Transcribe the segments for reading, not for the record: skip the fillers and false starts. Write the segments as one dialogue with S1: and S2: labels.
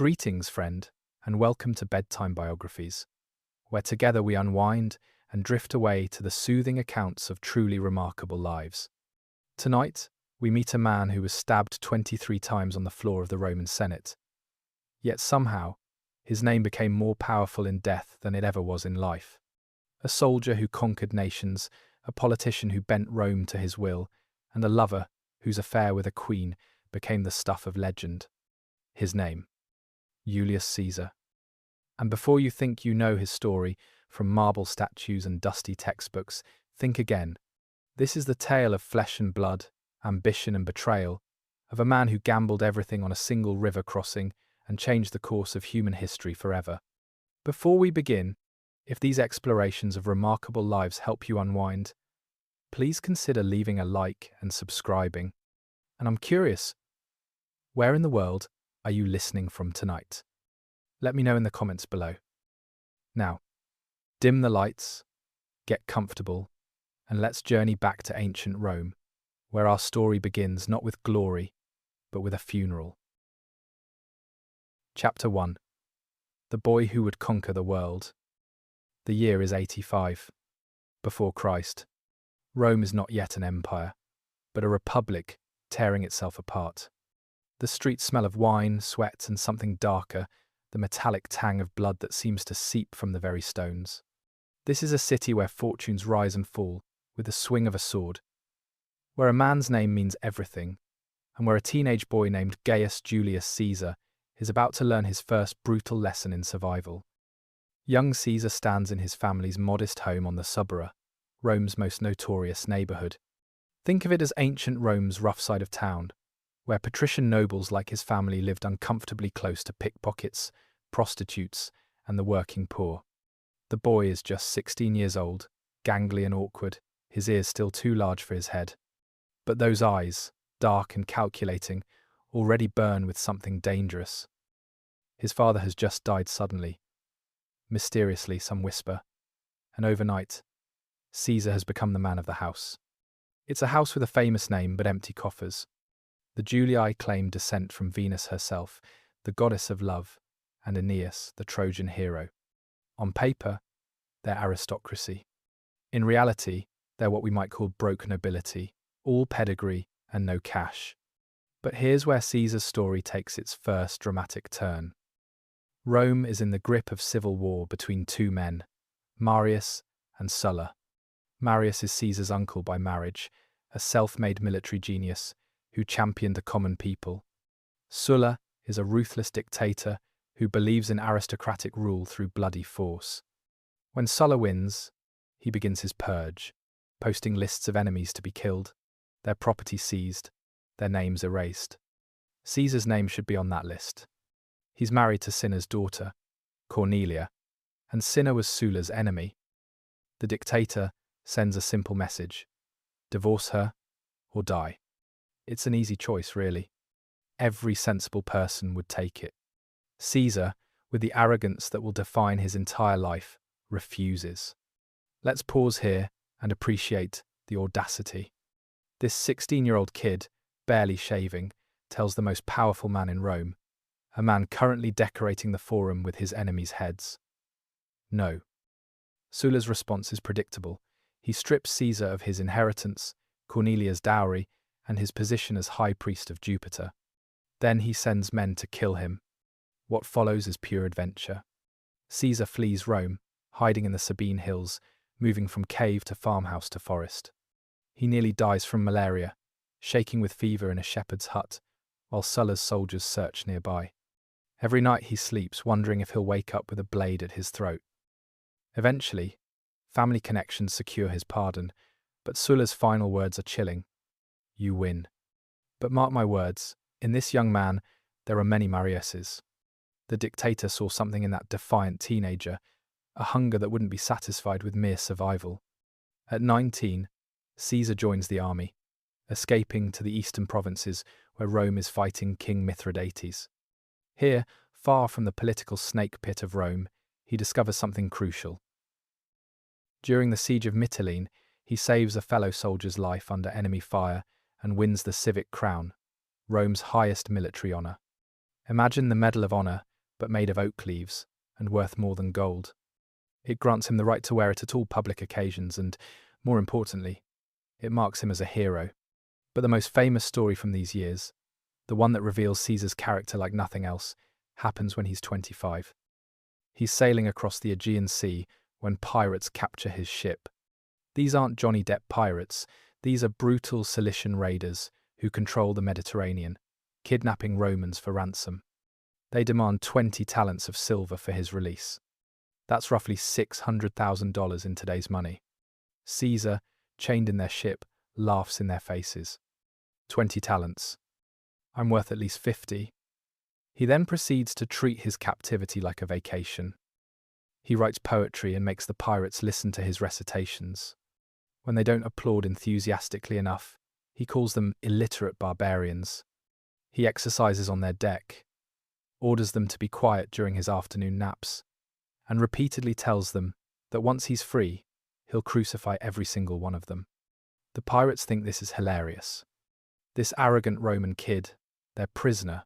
S1: Greetings, friend, and welcome to Bedtime Biographies, where together we unwind and drift away to the soothing accounts of truly remarkable lives. Tonight, we meet a man who was stabbed 23 times on the floor of the Roman Senate. Yet somehow, his name became more powerful in death than it ever was in life. A soldier who conquered nations, a politician who bent Rome to his will, and a lover whose affair with a queen became the stuff of legend. His name: Julius Caesar. And before you think you know his story from marble statues and dusty textbooks, think again. This is the tale of flesh and blood, ambition and betrayal, of a man who gambled everything on a single river crossing and changed the course of human history forever. Before we begin, if these explorations of remarkable lives help you unwind, please consider leaving a like and subscribing. And I'm curious, where in the world are you listening from tonight? Let me know in the comments below. Now, dim the lights, get comfortable, and let's journey back to ancient Rome, where our story begins not with glory, but with a funeral. Chapter 1. The boy who would conquer the world. The year is 85. Before Christ. Rome is not yet an empire, but a republic tearing itself apart. The streets smell of wine, sweat, and something darker, the metallic tang of blood that seems to seep from the very stones. This is a city where fortunes rise and fall with the swing of a sword, where a man's name means everything, and where a teenage boy named Gaius Julius Caesar is about to learn his first brutal lesson in survival. Young Caesar stands in his family's modest home on the Subura, Rome's most notorious neighborhood. Think of it as ancient Rome's rough side of town, where patrician nobles like his family lived uncomfortably close to pickpockets, prostitutes, and the working poor. The boy is just 16 years old, gangly and awkward, his ears still too large for his head. But those eyes, dark and calculating, already burn with something dangerous. His father has just died suddenly. Mysteriously, some whisper. And overnight, Caesar has become the man of the house. It's a house with a famous name but empty coffers. The Julii claim descent from Venus herself, the goddess of love, and Aeneas, the Trojan hero. On paper, they're aristocracy. In reality, they're what we might call broke nobility, all pedigree and no cash. But here's where Caesar's story takes its first dramatic turn. Rome is in the grip of civil war between two men, Marius and Sulla. Marius is Caesar's uncle by marriage, a self-made military genius who championed the common people. Sulla is a ruthless dictator who believes in aristocratic rule through bloody force. When Sulla wins, he begins his purge, posting lists of enemies to be killed, their property seized, their names erased. Caesar's name should be on that list. He's married to Cinna's daughter, Cornelia, and Cinna was Sulla's enemy. The dictator sends a simple message: divorce her or die. It's an easy choice, really. Every sensible person would take it. Caesar, with the arrogance that will define his entire life, refuses. Let's pause here and appreciate the audacity. This 16-year-old kid, barely shaving, tells the most powerful man in Rome, a man currently decorating the forum with his enemies' heads. No. Sulla's response is predictable. He strips Caesar of his inheritance, Cornelia's dowry, and his position as high priest of Jupiter. Then he sends men to kill him. What follows is pure adventure. Caesar flees Rome, hiding in the Sabine hills, moving from cave to farmhouse to forest. He nearly dies from malaria, shaking with fever in a shepherd's hut, while Sulla's soldiers search nearby. Every night he sleeps, wondering if he'll wake up with a blade at his throat. Eventually, family connections secure his pardon, but Sulla's final words are chilling. You win. But mark my words, in this young man, there are many Mariuses. The dictator saw something in that defiant teenager, a hunger that wouldn't be satisfied with mere survival. At 19, Caesar joins the army, escaping to the eastern provinces where Rome is fighting King Mithridates. Here, far from the political snake pit of Rome, he discovers something crucial. During the siege of Mytilene, he saves a fellow soldier's life under enemy fire and wins the civic crown, Rome's highest military honor. Imagine the Medal of Honor but made of oak leaves and worth more than gold. It grants him the right to wear it at all public occasions and, more importantly, it marks him as a hero. But the most famous story from these years, the one that reveals Caesar's character like nothing else, happens when he's 25. He's sailing across the Aegean Sea when pirates capture his ship. These aren't Johnny Depp pirates, these are brutal Cilician raiders who control the Mediterranean, kidnapping Romans for ransom. They demand 20 talents of silver for his release. That's roughly $600,000 in today's money. Caesar, chained in their ship, laughs in their faces. 20 talents. I'm worth at least 50. He then proceeds to treat his captivity like a vacation. He writes poetry and makes the pirates listen to his recitations. When they don't applaud enthusiastically enough, he calls them illiterate barbarians. He exercises on their deck, orders them to be quiet during his afternoon naps, and repeatedly tells them that once he's free, he'll crucify every single one of them. The pirates think this is hilarious. This arrogant Roman kid, their prisoner,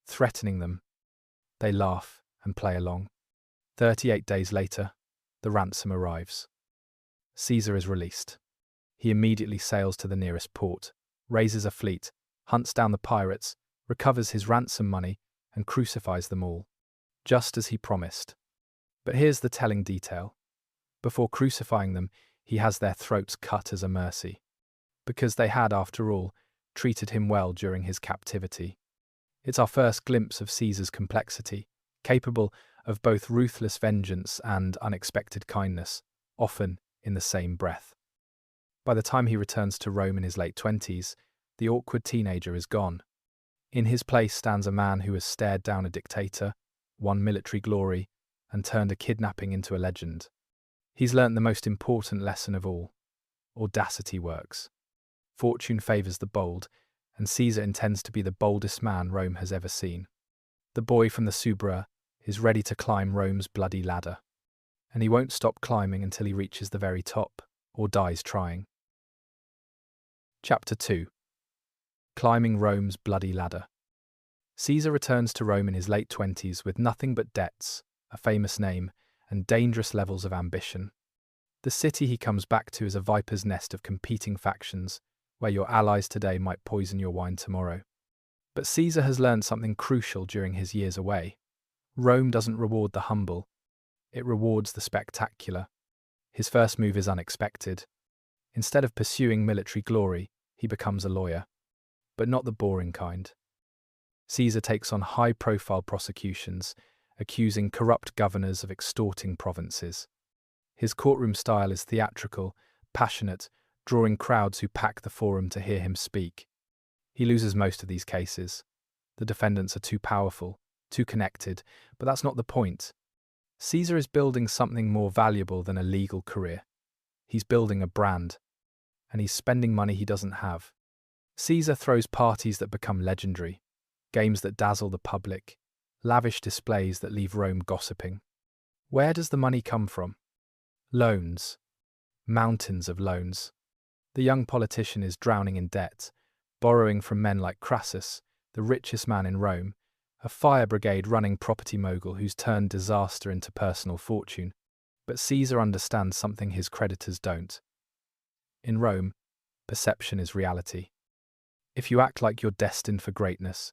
S1: threatening them. They laugh and play along. 38 days later, the ransom arrives. Caesar is released. He immediately sails to the nearest port, raises a fleet, hunts down the pirates, recovers his ransom money, and crucifies them all, just as he promised. But here's the telling detail. Before crucifying them, he has their throats cut as a mercy, because they had, after all, treated him well during his captivity. It's our first glimpse of Caesar's complexity, capable of both ruthless vengeance and unexpected kindness, often in the same breath. By the time he returns to Rome in his late 20s, the awkward teenager is gone. In his place stands a man who has stared down a dictator, won military glory, and turned a kidnapping into a legend. He's learnt the most important lesson of all. Audacity works. Fortune favours the bold, and Caesar intends to be the boldest man Rome has ever seen. The boy from the Subura is ready to climb Rome's bloody ladder, and he won't stop climbing until he reaches the very top, or dies trying. Chapter 2. Climbing Rome's bloody ladder. Caesar returns to Rome in his late 20s with nothing but debts, a famous name, and dangerous levels of ambition. The city he comes back to is a viper's nest of competing factions, where your allies today might poison your wine tomorrow. But Caesar has learned something crucial during his years away. Rome doesn't reward the humble, it rewards the spectacular. His first move is unexpected. Instead of pursuing military glory, he becomes a lawyer. But not the boring kind. Caesar takes on high-profile prosecutions, accusing corrupt governors of extorting provinces. His courtroom style is theatrical, passionate, drawing crowds who pack the forum to hear him speak. He loses most of these cases. The defendants are too powerful, too connected, but that's not the point. Caesar is building something more valuable than a legal career. He's building a brand, and he's spending money he doesn't have. Caesar throws parties that become legendary, games that dazzle the public, lavish displays that leave Rome gossiping. Where does the money come from? Loans. Mountains of loans. The young politician is drowning in debt, borrowing from men like Crassus, the richest man in Rome, a fire brigade running property mogul who's turned disaster into personal fortune. But Caesar understands something his creditors don't. In Rome, perception is reality. If you act like you're destined for greatness,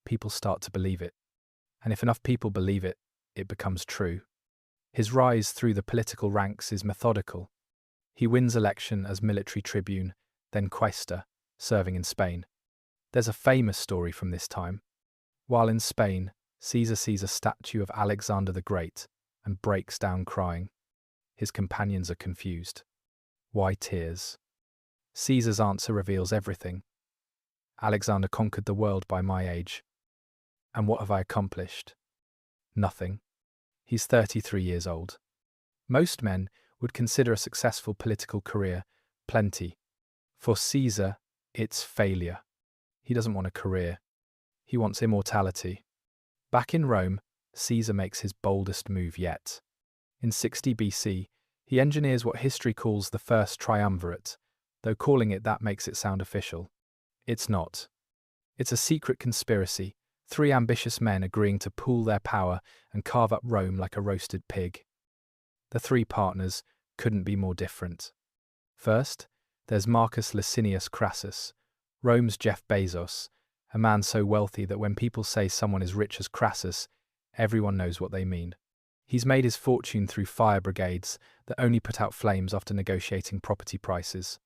S1: people start to believe it. And if enough people believe it, it becomes true. His rise through the political ranks is methodical. He wins election as military tribune, then quaestor, serving in Spain. There's a famous story from this time. While in Spain, Caesar sees a statue of Alexander the Great and breaks down crying. His companions are confused. Why tears? Caesar's answer reveals everything. Alexander conquered the world by my age. And what have I accomplished? Nothing. He's 33 years old. Most men would consider a successful political career plenty. For Caesar, it's failure. He doesn't want a career. He wants immortality. Back in Rome, Caesar makes his boldest move yet. In 60 BC, he engineers what history calls the first triumvirate, though calling it that makes it sound official. It's not. It's a secret conspiracy, Three ambitious men agreeing to pool their power and carve up Rome like a roasted pig. The three partners couldn't be more different. First, there's Marcus Licinius Crassus, Rome's Jeff Bezos, a man so wealthy that when people say someone is rich as Crassus, everyone knows what they mean. He's made his fortune through fire brigades that only put out flames after negotiating property prices,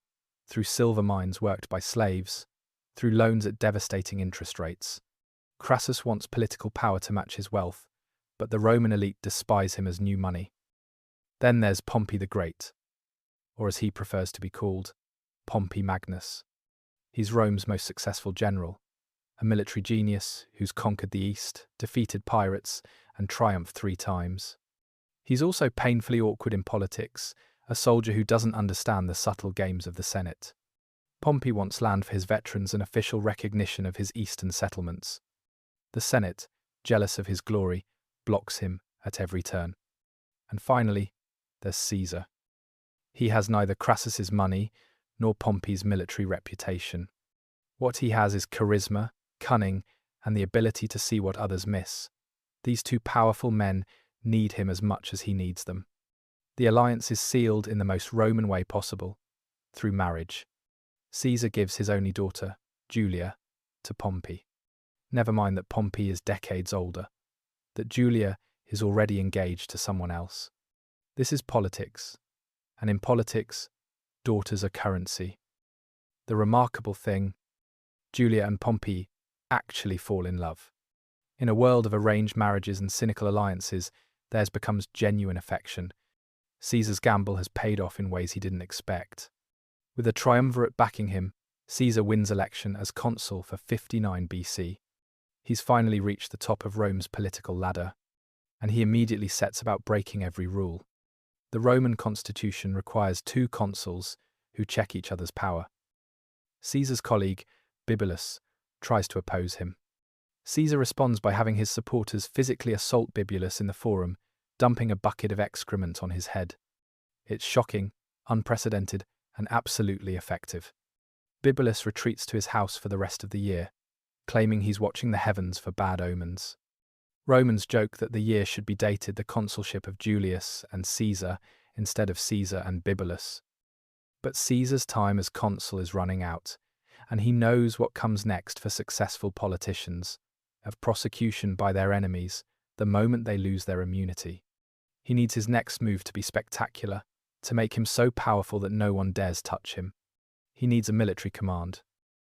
S1: through silver mines worked by slaves, through loans at devastating interest rates. Crassus wants political power to match his wealth, but the Roman elite despise him as new money. Then there's Pompey the Great, or as he prefers to be called, Pompey Magnus. He's Rome's most successful general, a military genius who's conquered the East, defeated pirates, and triumphed 3 times. He's also painfully awkward in politics, a soldier who doesn't understand the subtle games of the Senate. Pompey wants land for his veterans and official recognition of his eastern settlements. The Senate, jealous of his glory, blocks him at every turn. And finally, there's Caesar. He has neither Crassus's money nor Pompey's military reputation. What he has is charisma, cunning, and the ability to see what others miss. These two powerful men need him as much as he needs them. The alliance is sealed in the most Roman way possible, through marriage. Caesar gives his only daughter, Julia, to Pompey. Never mind that Pompey is decades older, that Julia is already engaged to someone else. This is politics, and in politics, daughters are currency. The remarkable thing, Julia and Pompey actually fall in love. In a world of arranged marriages and cynical alliances, theirs becomes genuine affection. Caesar's gamble has paid off in ways he didn't expect. With a triumvirate backing him, Caesar wins election as consul for 59 BC. He's finally reached the top of Rome's political ladder, and he immediately sets about breaking every rule. The Roman constitution requires 2 consuls who check each other's power. Caesar's colleague, Bibulus, tries to oppose him. Caesar responds by having his supporters physically assault Bibulus in the forum, dumping a bucket of excrement on his head. It's shocking, unprecedented, and absolutely effective. Bibulus retreats to his house for the rest of the year, claiming he's watching the heavens for bad omens. Romans joke that the year should be dated the consulship of Julius and Caesar instead of Caesar and Bibulus. But Caesar's time as consul is running out, and he knows what comes next for successful politicians, of prosecution by their enemies the moment they lose their immunity. He needs his next move to be spectacular, to make him so powerful that no one dares touch him. He needs a military command.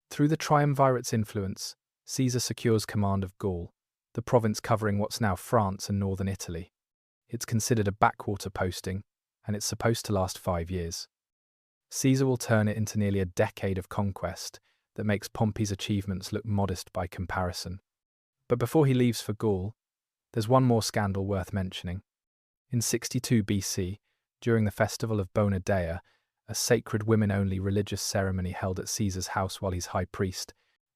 S1: Through the triumvirate's influence, Caesar secures command of Gaul, the province covering what's now France and northern Italy. It's considered a backwater posting, and it's supposed to last 5 years. Caesar will turn it into nearly a decade of conquest that makes Pompey's achievements look modest by comparison. But before he leaves for Gaul, there's one more scandal worth mentioning. In 62 BC, during the festival of Bona Dea, a sacred women-only religious ceremony held at Caesar's house while he's high priest,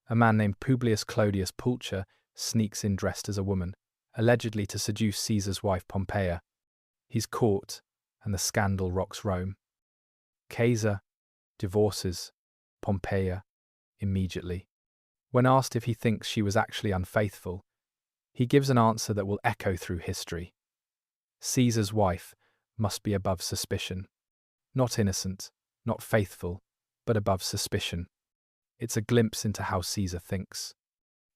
S1: a man named Publius Clodius Pulcher sneaks in dressed as a woman, allegedly to seduce Caesar's wife Pompeia. He's caught, and the scandal rocks Rome. Caesar divorces Pompeia immediately. When asked if he thinks she was actually unfaithful, he gives an answer that will echo through history. Caesar's wife must be above suspicion. Not innocent, not faithful, but above suspicion. It's a glimpse into how Caesar thinks.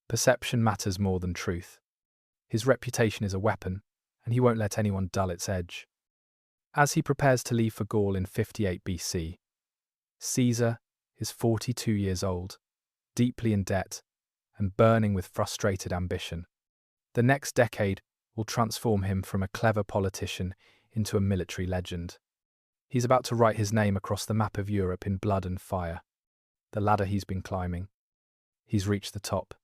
S1: Perception matters more than truth. His reputation is a weapon, and he won't let anyone dull its edge. As he prepares to leave for Gaul in 58 BC, Caesar is 42 years old, deeply in debt, and burning with frustrated ambition. The next decade will transform him from a clever politician into a military legend. He's about to write his name across the map of Europe in blood and fire. The ladder he's been climbing. He's reached the top.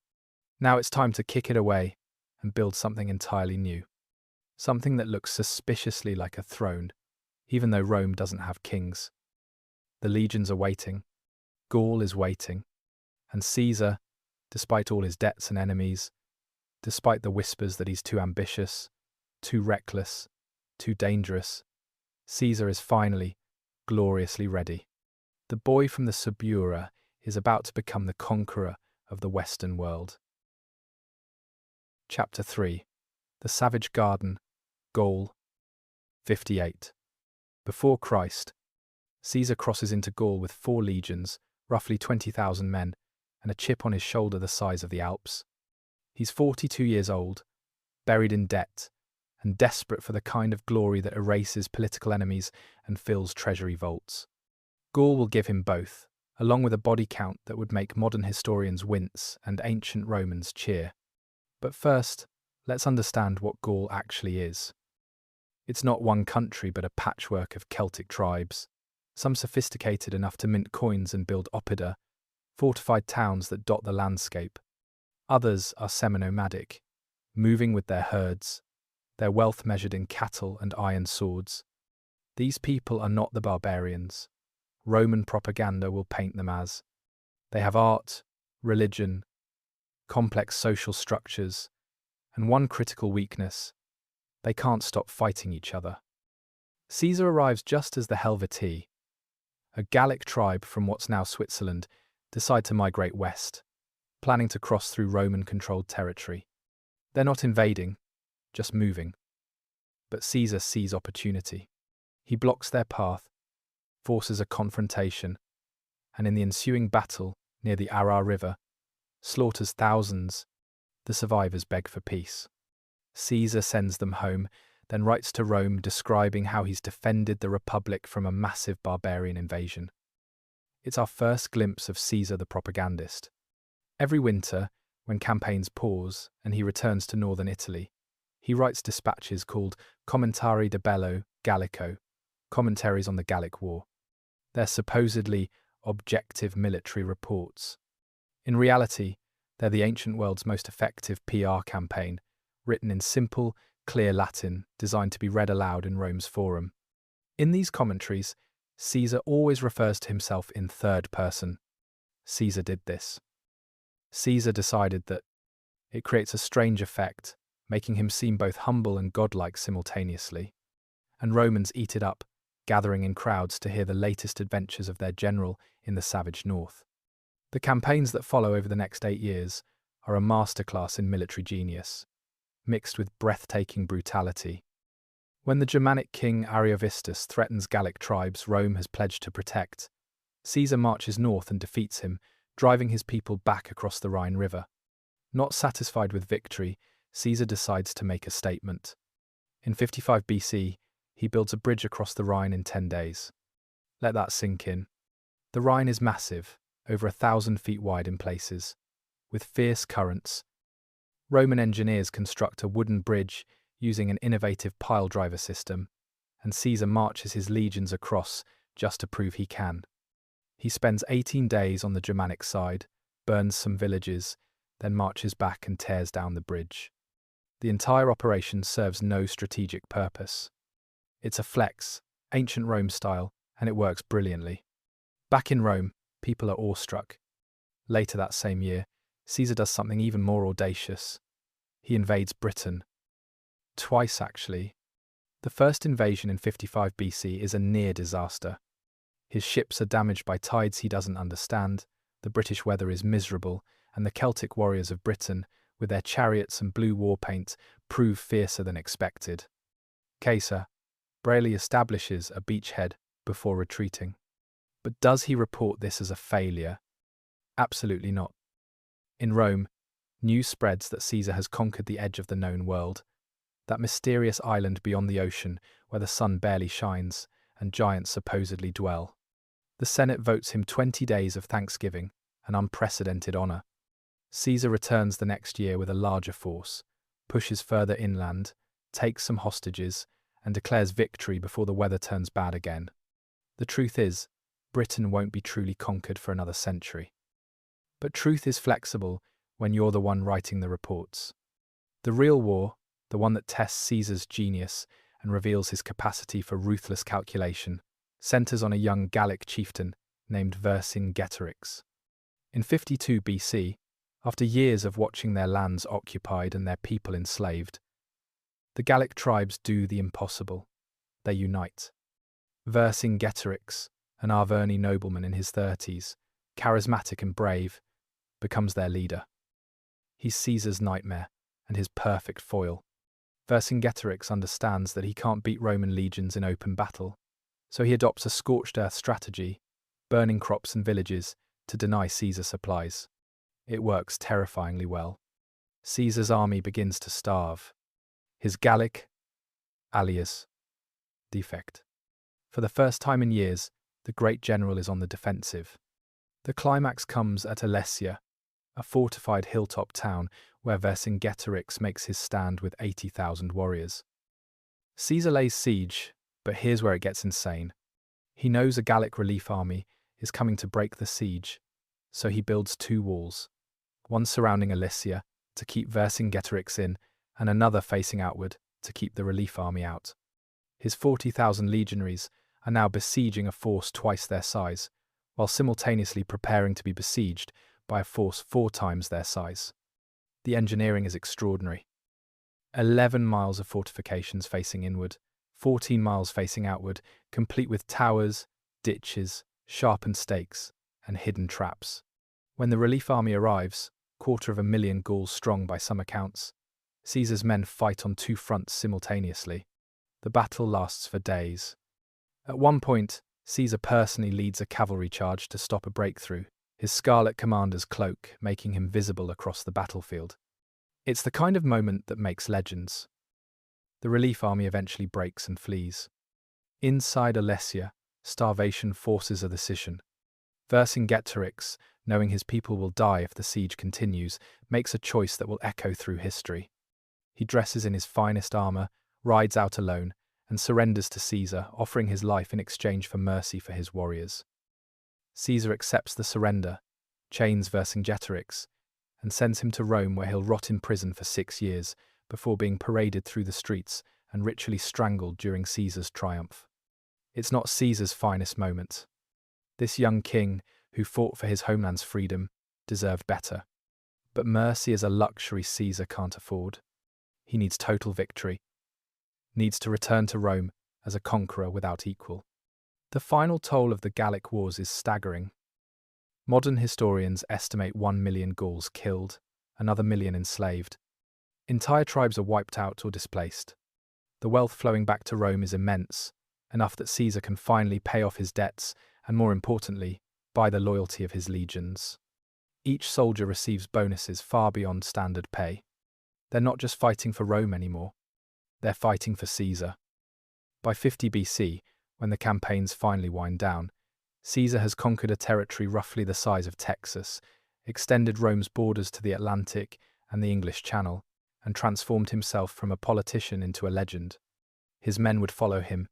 S1: Now it's time to kick it away and build something entirely new. Something that looks suspiciously like a throne, even though Rome doesn't have kings. The legions are waiting. Gaul is waiting. And Caesar, despite all his debts and enemies, despite the whispers that he's too ambitious, too reckless, too dangerous, Caesar is finally, gloriously ready. The boy from the Subura is about to become the conqueror of the Western world. Chapter 3. The Savage Garden, Gaul, 58. Before Christ, Caesar crosses into Gaul with 4 legions, roughly 20,000 men, and a chip on his shoulder the size of the Alps. He's 42 years old, buried in debt, and desperate for the kind of glory that erases political enemies and fills treasury vaults. Gaul will give him both, along with a body count that would make modern historians wince and ancient Romans cheer. But first, let's understand what Gaul actually is. It's not one country but a patchwork of Celtic tribes, some sophisticated enough to mint coins and build oppida, fortified towns that dot the landscape. Others are semi-nomadic, moving with their herds, their wealth measured in cattle and iron swords. These people are not the barbarians Roman propaganda will paint them as. They have art, religion, complex social structures, and one critical weakness: they can't stop fighting each other. Caesar arrives just as the Helvetii, a Gallic tribe from what's now Switzerland, decide to migrate west, planning to cross through Roman-controlled territory. They're not invading, just moving. But Caesar sees opportunity. He blocks their path, forces a confrontation, and in the ensuing battle near the Arar River, slaughters thousands. The survivors beg for peace. Caesar sends them home, then writes to Rome describing how he's defended the Republic from a massive barbarian invasion. It's our first glimpse of Caesar the propagandist. Every winter, when campaigns pause and he returns to northern Italy, he writes dispatches called Commentari de Bello Gallico, commentaries on the Gallic War. They're supposedly objective military reports. In reality, they're the ancient world's most effective PR campaign, written in simple, clear Latin designed to be read aloud in Rome's forum. In these commentaries, Caesar always refers to himself in third person. Caesar did this. Caesar decided that it creates a strange effect, making him seem both humble and godlike simultaneously. And Romans eat it up, gathering in crowds to hear the latest adventures of their general in the savage north. The campaigns that follow over the next 8 years are a masterclass in military genius, mixed with breathtaking brutality. When the Germanic king Ariovistus threatens Gallic tribes Rome has pledged to protect, Caesar marches north and defeats him, driving his people back across the Rhine River. Not satisfied with victory, Caesar decides to make a statement. In 55 BC, he builds a bridge across the Rhine in 10 days. Let that sink in. The Rhine is massive, over 1,000 feet wide in places, with fierce currents. Roman engineers construct a wooden bridge using an innovative pile-driver system, and Caesar marches his legions across just to prove he can. He spends 18 days on the Germanic side, burns some villages, then marches back and tears down the bridge. The entire operation serves no strategic purpose. It's a flex, ancient Rome style, and it works brilliantly. Back in Rome, people are awestruck. Later that same year, Caesar does something even more audacious. He invades Britain. Twice, actually. The first invasion in 55 BC is a near disaster. His ships are damaged by tides he doesn't understand, the British weather is miserable, and the Celtic warriors of Britain, with their chariots and blue war paint, prove fiercer than expected. Caesar bravely establishes a beachhead before retreating. But does he report this as a failure? Absolutely not. In Rome, news spreads that Caesar has conquered the edge of the known world, that mysterious island beyond the ocean where the sun barely shines and giants supposedly dwell. The Senate votes him 20 days of thanksgiving, an unprecedented honor. Caesar returns the next year with a larger force, pushes further inland, takes some hostages, and declares victory before the weather turns bad again. The truth is, Britain won't be truly conquered for another century. But truth is flexible when you're the one writing the reports. The real war, the one that tests Caesar's genius and reveals his capacity for ruthless calculation, centers on a young Gallic chieftain named Vercingetorix. In 52 BC, after years of watching their lands occupied and their people enslaved, the Gallic tribes do the impossible. They unite. Vercingetorix, an Arverni nobleman in his 30s, charismatic and brave, becomes their leader. He's Caesar's nightmare, and his perfect foil. Vercingetorix understands that he can't beat Roman legions in open battle, so he adopts a scorched earth strategy, burning crops and villages to deny Caesar supplies. It works terrifyingly well. Caesar's army begins to starve. His Gallic, alias, defect. For the first time in years, the great general is on the defensive. The climax comes at Alesia, a fortified hilltop town where Vercingetorix makes his stand with 80,000 warriors. Caesar lays siege, but here's where it gets insane. He knows a Gallic relief army is coming to break the siege, so he builds two walls, one surrounding Alesia to keep Vercingetorix in, and another facing outward to keep the relief army out. His 40,000 legionaries are now besieging a force twice their size, while simultaneously preparing to be besieged by a force 4 times their size. The engineering is extraordinary. 11 miles of fortifications facing inward, 14 miles facing outward, complete with towers, ditches, sharpened stakes, and hidden traps. When the relief army arrives, 250,000 Gauls strong by some accounts, Caesar's men fight on 2 fronts simultaneously. The battle lasts for days. At one point, Caesar personally leads a cavalry charge to stop a breakthrough, his scarlet commander's cloak making him visible across the battlefield. It's the kind of moment that makes legends. The relief army eventually breaks and flees. Inside Alesia, starvation forces a decision. Vercingetorix, knowing his people will die if the siege continues, makes a choice that will echo through history. He dresses in his finest armor, rides out alone, and surrenders to Caesar, offering his life in exchange for mercy for his warriors. Caesar accepts the surrender, chains Vercingetorix, and sends him to Rome, where he'll rot in prison for 6 years before being paraded through the streets and ritually strangled during Caesar's triumph. It's not Caesar's finest moment. This young king, who fought for his homeland's freedom, deserved better. But mercy is a luxury Caesar can't afford. He needs total victory, needs to return to Rome as a conqueror without equal. The final toll of the Gallic Wars is staggering. Modern historians estimate 1 million Gauls killed, another million enslaved. Entire tribes are wiped out or displaced. The wealth flowing back to Rome is immense, enough that Caesar can finally pay off his debts and, more importantly, buy the loyalty of his legions. Each soldier receives bonuses far beyond standard pay. They're not just fighting for Rome anymore. They're fighting for Caesar. By 50 BC, when the campaigns finally wind down, Caesar has conquered a territory roughly the size of Texas, extended Rome's borders to the Atlantic and the English Channel, and transformed himself from a politician into a legend. His men would follow him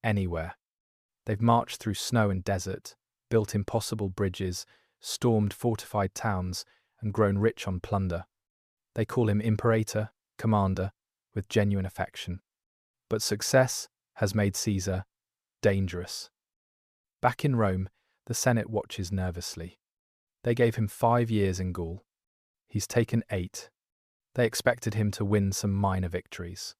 S1: anywhere. They've marched through snow and desert, built impossible bridges, stormed fortified towns, and grown rich on plunder. They call him Imperator, commander, with genuine affection. But success has made Caesar dangerous. Back in Rome, the Senate watches nervously. They gave him 5 years in Gaul. He's taken 8. They expected him to win some minor victories.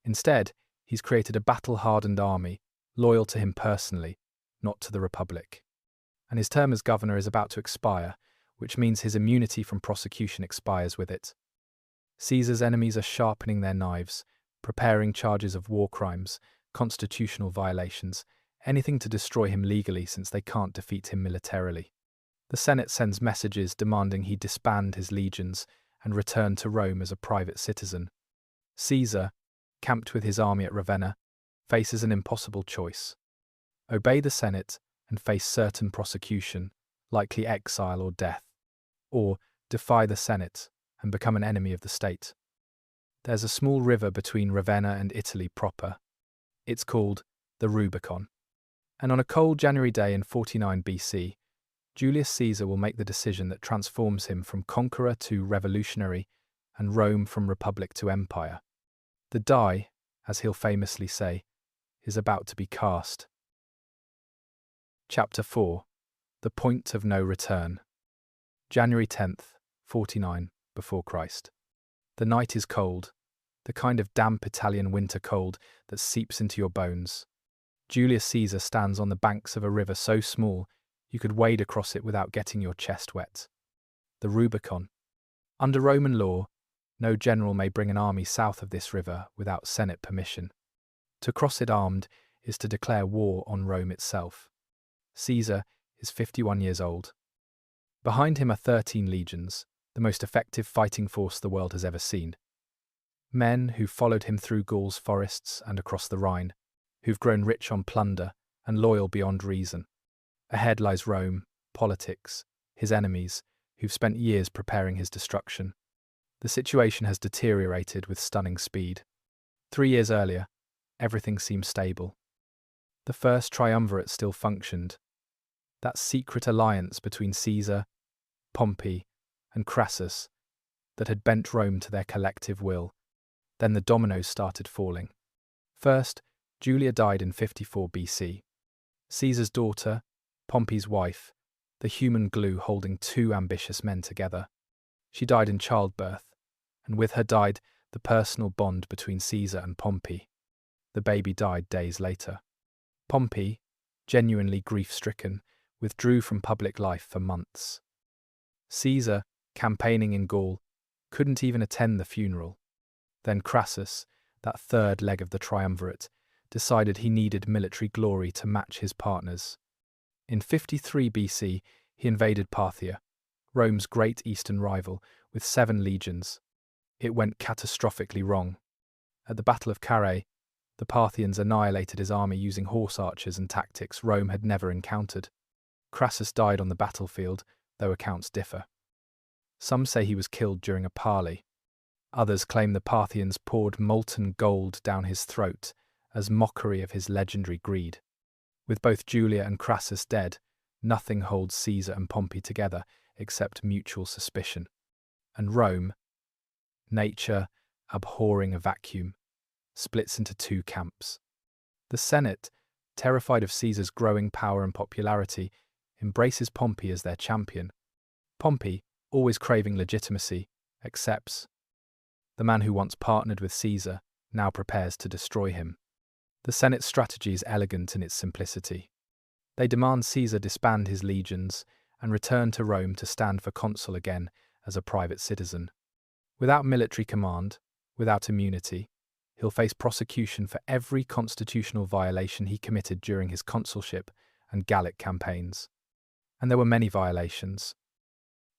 S1: Instead, he's created a battle-hardened army, loyal to him personally, not to the Republic. And his term as governor is about to expire, which means his immunity from prosecution expires with it. Caesar's enemies are sharpening their knives, preparing charges of war crimes, constitutional violations, anything to destroy him legally since they can't defeat him militarily. The Senate sends messages demanding he disband his legions and return to Rome as a private citizen. Caesar, camped with his army at Ravenna, faces an impossible choice. Obey the Senate and face certain prosecution, likely exile or death, or defy the Senate and become an enemy of the state. There's a small river between Ravenna and Italy proper. It's called the Rubicon. And on a cold January day in 49 BC, Julius Caesar will make the decision that transforms him from conqueror to revolutionary and Rome from republic to empire. The die, as he'll famously say, is about to be cast. Chapter 4. The Point of No Return. January 10th, 49 before Christ. The night is cold, the kind of damp Italian winter cold that seeps into your bones. Julius Caesar stands on the banks of a river so small you could wade across it without getting your chest wet. The Rubicon. Under Roman law, No general may bring an army south of this river without Senate permission. To cross it armed is to declare war on Rome itself. Caesar is 51 years old. Behind him are 13 legions, the most effective fighting force the world has ever seen. Men who followed him through Gaul's forests and across the Rhine, who've grown rich on plunder and loyal beyond reason. Ahead lies Rome, politics, his enemies, who've spent years preparing his destruction. The situation has deteriorated with stunning speed. 3 years earlier, everything seemed stable. The first triumvirate still functioned. That secret alliance between Caesar, Pompey, and Crassus that had bent Rome to their collective will. Then the dominoes started falling. First, Julia died in 54 BC. Caesar's daughter, Pompey's wife, the human glue holding two ambitious men together. She died in childbirth, and with her died the personal bond between Caesar and Pompey. The baby died days later. Pompey, genuinely grief-stricken, withdrew from public life for months. Caesar, campaigning in Gaul, couldn't even attend the funeral. Then Crassus, that third leg of the triumvirate, decided he needed military glory to match his partners. In 53 BC, he invaded Parthia, Rome's great eastern rival, with 7 legions. It went catastrophically wrong. At the Battle of Carrhae, the Parthians annihilated his army using horse archers and tactics Rome had never encountered. Crassus died on the battlefield, though accounts differ. Some say he was killed during a parley. Others claim the Parthians poured molten gold down his throat as mockery of his legendary greed. With both Julia and Crassus dead, nothing holds Caesar and Pompey together except mutual suspicion. And Rome, nature abhorring a vacuum, splits into 2 camps. The Senate, terrified of Caesar's growing power and popularity, embraces Pompey as their champion. Pompey, always craving legitimacy, accepts. The man who once partnered with Caesar now prepares to destroy him. The Senate's strategy is elegant in its simplicity. They demand Caesar disband his legions and return to Rome to stand for consul again as a private citizen. Without military command, without immunity, he'll face prosecution for every constitutional violation he committed during his consulship and Gallic campaigns. And there were many violations.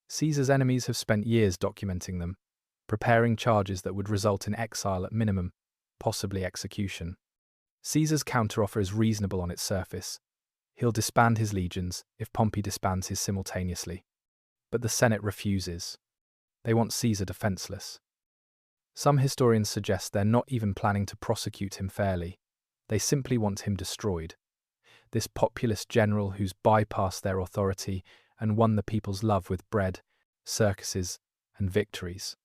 S1: Caesar's enemies have spent years documenting them, preparing charges that would result in exile at minimum, possibly execution. Caesar's counteroffer is reasonable on its surface. He'll disband his legions if Pompey disbands his simultaneously. But the Senate refuses. They want Caesar defenseless. Some historians suggest they're not even planning to prosecute him fairly. They simply want him destroyed. This populist general who's bypassed their authority and won the people's love with bread, circuses, and victories.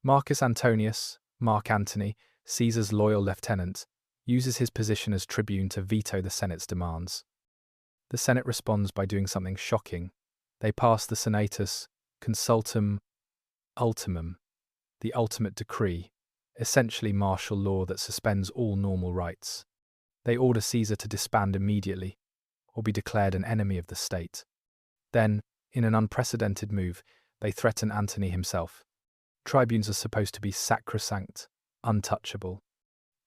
S1: Marcus Antonius, Mark Antony, Caesar's loyal lieutenant, uses his position as tribune to veto the Senate's demands. The Senate responds by doing something shocking. They pass the Senatus Consultum Ultimum, the ultimate decree, essentially martial law that suspends all normal rights. They order Caesar to disband immediately, or be declared an enemy of the state. Then, in an unprecedented move, they threaten Antony himself. Tribunes are supposed to be sacrosanct, untouchable.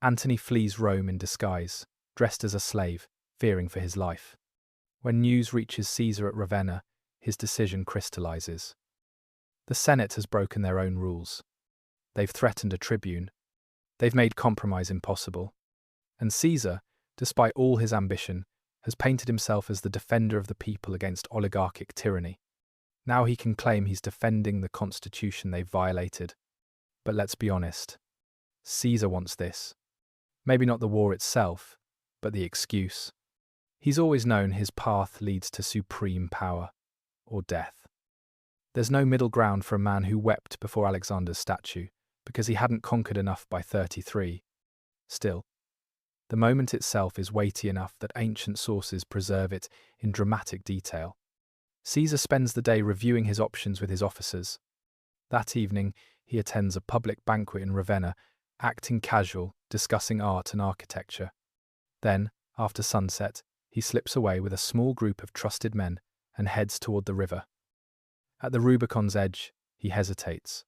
S1: Antony flees Rome in disguise, dressed as a slave, fearing for his life. When news reaches Caesar at Ravenna, his decision crystallizes. The Senate has broken their own rules. They've threatened a tribune. They've made compromise impossible. And Caesar, despite all his ambition, has painted himself as the defender of the people against oligarchic tyranny. Now he can claim he's defending the constitution they've violated. But let's be honest, Caesar wants this. Maybe not the war itself, but the excuse. He's always known his path leads to supreme power, or death. There's no middle ground for a man who wept before Alexander's statue, because he hadn't conquered enough by 33. Still, the moment itself is weighty enough that ancient sources preserve it in dramatic detail. Caesar spends the day reviewing his options with his officers. That evening, he attends a public banquet in Ravenna, acting casual, discussing art and architecture. Then, after sunset, he slips away with a small group of trusted men and heads toward the river. At the Rubicon's edge, he hesitates.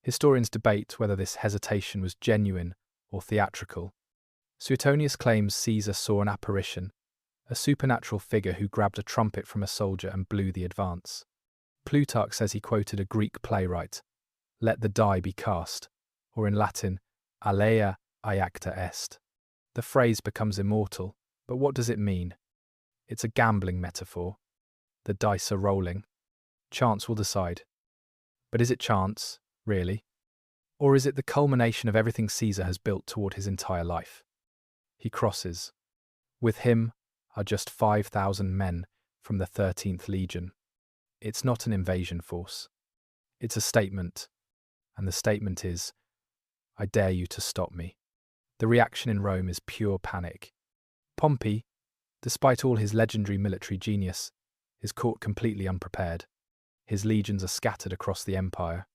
S1: Historians debate whether this hesitation was genuine or theatrical. Suetonius claims Caesar saw an apparition, a supernatural figure who grabbed a trumpet from a soldier and blew the advance. Plutarch says he quoted a Greek playwright, "Let the die be cast," or in Latin, "Alea iacta est." The phrase becomes immortal, but what does it mean? It's a gambling metaphor. The dice are rolling. Chance will decide. But is it chance, really? Or is it the culmination of everything Caesar has built toward his entire life? He crosses. With him are just 5,000 men from the 13th Legion. It's not an invasion force. It's a statement. And the statement is, "I dare you to stop me." The reaction in Rome is pure panic. Pompey, despite all his legendary military genius, is caught completely unprepared. His legions are scattered across the empire.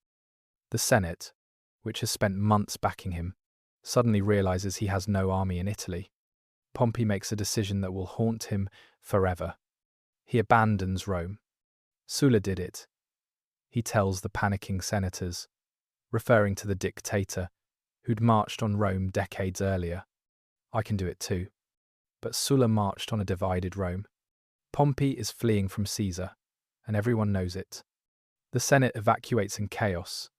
S1: The Senate, which has spent months backing him, suddenly realizes he has no army in Italy. Pompey makes a decision that will haunt him forever. He abandons Rome. Sulla did it. He tells the panicking senators, referring to the dictator who'd marched on Rome decades earlier, "I can do it too." But Sulla marched on a divided Rome. Pompey is fleeing from Caesar, and everyone knows it. The Senate evacuates in chaos.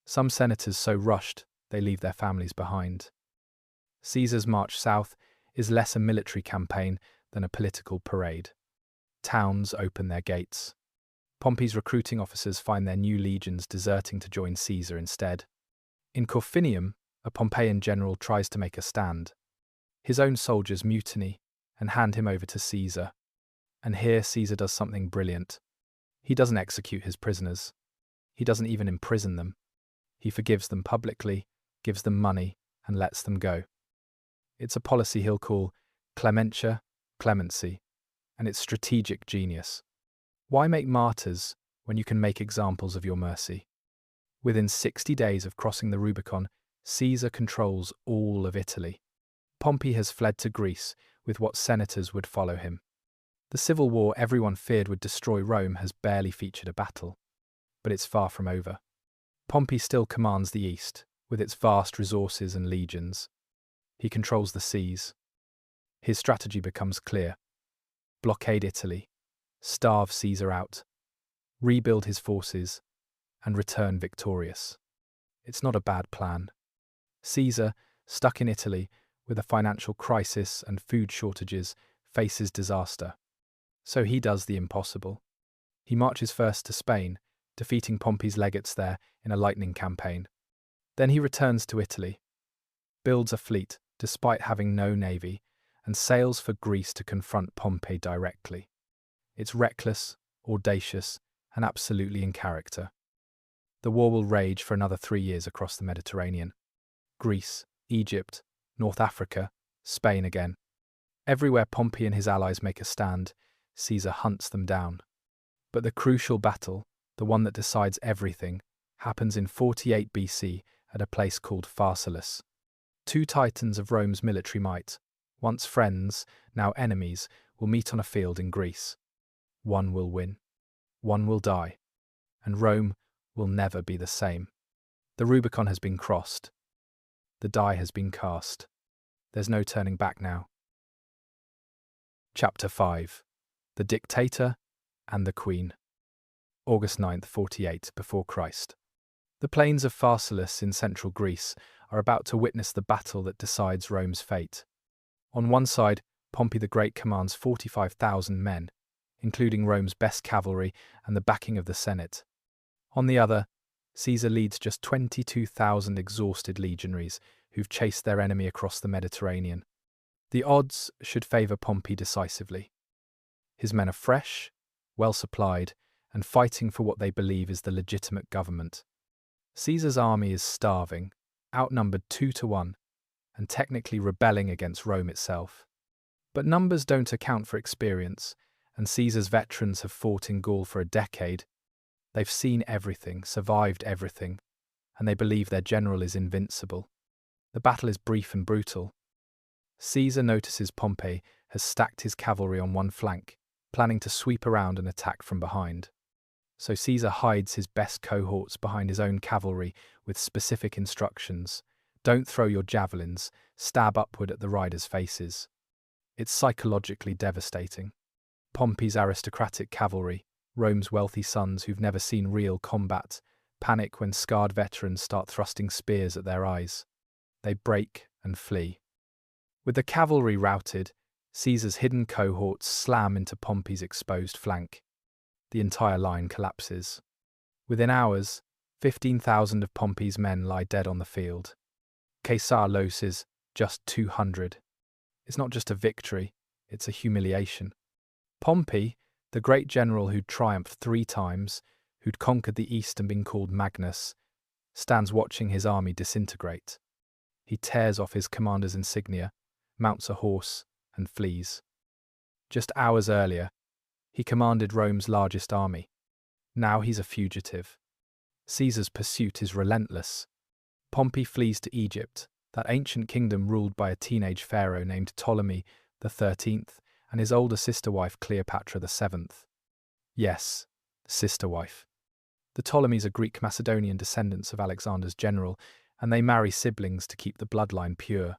S1: Some senators so rushed they leave their families behind. Caesar's march south is less a military campaign than a political parade. Towns open their gates. Pompey's recruiting officers find their new legions deserting to join Caesar instead. In Corfinium, a Pompeian general tries to make a stand. His own soldiers mutiny and hand him over to Caesar. And here Caesar does something brilliant. He doesn't execute his prisoners. He doesn't even imprison them. He forgives them publicly, gives them money, and lets them go. It's a policy he'll call clementia, clemency, and it's strategic genius. Why make martyrs when you can make examples of your mercy? Within 60 days of crossing the Rubicon, Caesar controls all of Italy. Pompey has fled to Greece with what senators would follow him. The civil war everyone feared would destroy Rome has barely featured a battle. But it's far from over. Pompey still commands the East, with its vast resources and legions. He controls the seas. His strategy becomes clear. Blockade Italy, starve Caesar out, rebuild his forces, and return victorious. It's not a bad plan. Caesar, stuck in Italy with a financial crisis and food shortages, faces disaster. So he does the impossible. He marches first to Spain, defeating Pompey's legates there in a lightning campaign. Then he returns to Italy, builds a fleet despite having no navy, and sails for Greece to confront Pompey directly. It's reckless, audacious, and absolutely in character. The war will rage for another 3 years across the Mediterranean. Greece, Egypt, North Africa, Spain again. Everywhere Pompey and his allies make a stand, Caesar hunts them down. But the crucial battle, the one that decides everything, happens in 48 BC at a place called Pharsalus. Two titans of Rome's military might, once friends, now enemies, will meet on a field in Greece. One will win, one will die, and Rome will never be the same. The Rubicon has been crossed. The die has been cast. There's no turning back now. Chapter 5. The Dictator and the Queen. August 9th, 48 before Christ. The plains of Pharsalus in central Greece are about to witness the battle that decides Rome's fate. On one side, Pompey the Great commands 45,000 men, including Rome's best cavalry and the backing of the Senate. On the other, Caesar leads just 22,000 exhausted legionaries who've chased their enemy across the Mediterranean. The odds should favour Pompey decisively. His men are fresh, well supplied, and fighting for what they believe is the legitimate government. Caesar's army is starving, outnumbered 2-1, and technically rebelling against Rome itself. But numbers don't account for experience, and Caesar's veterans have fought in Gaul for a decade. They've seen everything, survived everything, and they believe their general is invincible. The battle is brief and brutal. Caesar notices Pompey has stacked his cavalry on one flank, planning to sweep around and attack from behind. So Caesar hides his best cohorts behind his own cavalry with specific instructions. Don't throw your javelins, stab upward at the riders' faces. It's psychologically devastating. Pompey's aristocratic cavalry, Rome's wealthy sons who've never seen real combat, panic when scarred veterans start thrusting spears at their eyes. They break and flee. With the cavalry routed, Caesar's hidden cohorts slam into Pompey's exposed flank. The entire line collapses. Within hours, 15,000 of Pompey's men lie dead on the field. Caesar loses just 200. It's not just a victory, it's a humiliation. Pompey, the great general who'd triumphed 3 times, who'd conquered the East and been called Magnus, stands watching his army disintegrate. He tears off his commander's insignia, mounts a horse, and flees. Just hours earlier, he commanded Rome's largest army. Now he's a fugitive. Caesar's pursuit is relentless. Pompey flees to Egypt, that ancient kingdom ruled by a teenage pharaoh named Ptolemy XIII and his older sister wife Cleopatra VII. Yes, sister wife. The Ptolemies are Greek Macedonian descendants of Alexander's general, and they marry siblings to keep the bloodline pure.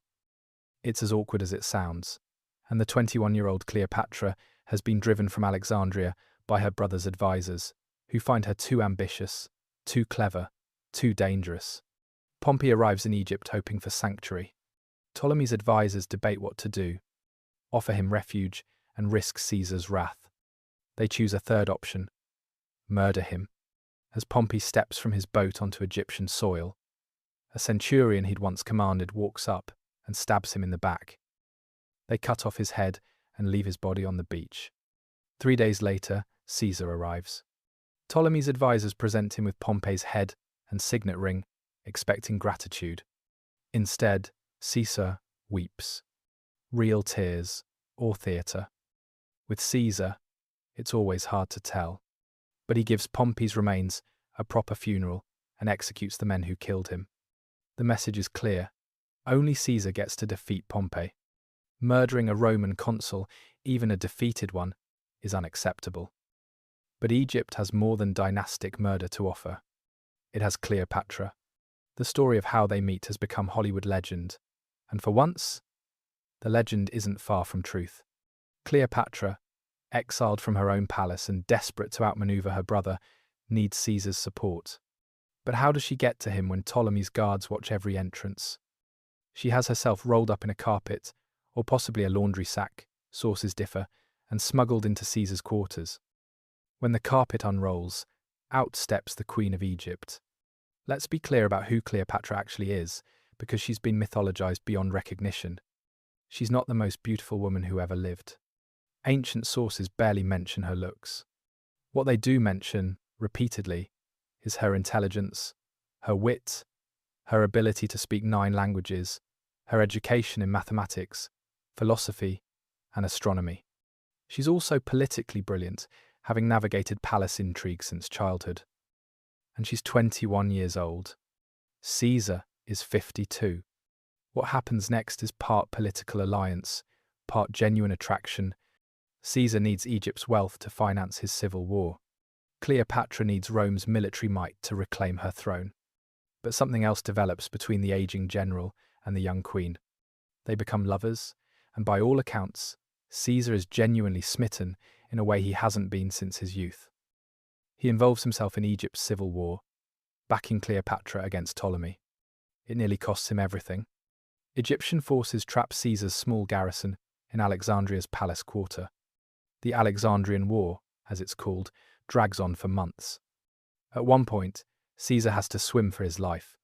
S1: It's as awkward as it sounds, and the 21-year-old Cleopatra has been driven from Alexandria by her brother's advisors, who find her too ambitious, too clever, too dangerous. Pompey arrives in Egypt hoping for sanctuary. Ptolemy's advisors debate what to do, offer him refuge, and risk Caesar's wrath. They choose a third option: murder him. As Pompey steps from his boat onto Egyptian soil, a centurion he'd once commanded walks up and stabs him in the back. They cut off his head and leave his body on the beach. 3 days later, Caesar arrives. Ptolemy's advisors present him with Pompey's head and signet ring, expecting gratitude. Instead, Caesar weeps. Real tears, or theatre. With Caesar, it's always hard to tell. But he gives Pompey's remains a proper funeral and executes the men who killed him. The message is clear. Only Caesar gets to defeat Pompey. Murdering a Roman consul, even a defeated one, is unacceptable. But Egypt has more than dynastic murder to offer. It has Cleopatra. The story of how they meet has become Hollywood legend, and for once, the legend isn't far from truth. Cleopatra, exiled from her own palace and desperate to outmaneuver her brother, needs Caesar's support. But how does she get to him when Ptolemy's guards watch every entrance? She has herself rolled up in a carpet, or possibly a laundry sack, sources differ, and smuggled into Caesar's quarters. When the carpet unrolls, out steps the Queen of Egypt. Let's be clear about who Cleopatra actually is, because she's been mythologized beyond recognition. She's not the most beautiful woman who ever lived. Ancient sources barely mention her looks. What they do mention, repeatedly, is her intelligence, her wit, her ability to speak 9 languages, her education in mathematics, philosophy, and astronomy. She's also politically brilliant, having navigated palace intrigue since childhood. And she's 21 years old. Caesar is 52. What happens next is part political alliance, part genuine attraction. Caesar needs Egypt's wealth to finance his civil war. Cleopatra needs Rome's military might to reclaim her throne. But something else develops between the aging general and the young queen. They become lovers, and by all accounts, Caesar is genuinely smitten in a way he hasn't been since his youth. He involves himself in Egypt's civil war, backing Cleopatra against Ptolemy. It nearly costs him everything. Egyptian forces trap Caesar's small garrison in Alexandria's palace quarter. The Alexandrian War, as it's called, drags on for months. At one point, Caesar has to swim for his life,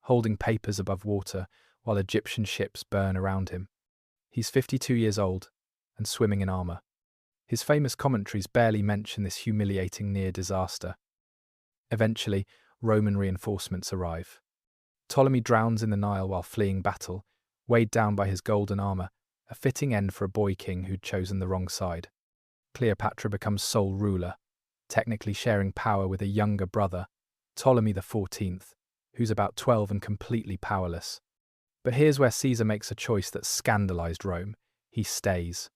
S1: holding papers above water while Egyptian ships burn around him. He's 52 years old and swimming in armor. His famous commentaries barely mention this humiliating near disaster. Eventually, Roman reinforcements arrive. Ptolemy drowns in the Nile while fleeing battle, weighed down by his golden armor, a fitting end for a boy king who'd chosen the wrong side. Cleopatra becomes sole ruler, technically sharing power with a younger brother, Ptolemy XIV, who's about 12 and completely powerless. But here's where Caesar makes a choice that scandalized Rome. He stays.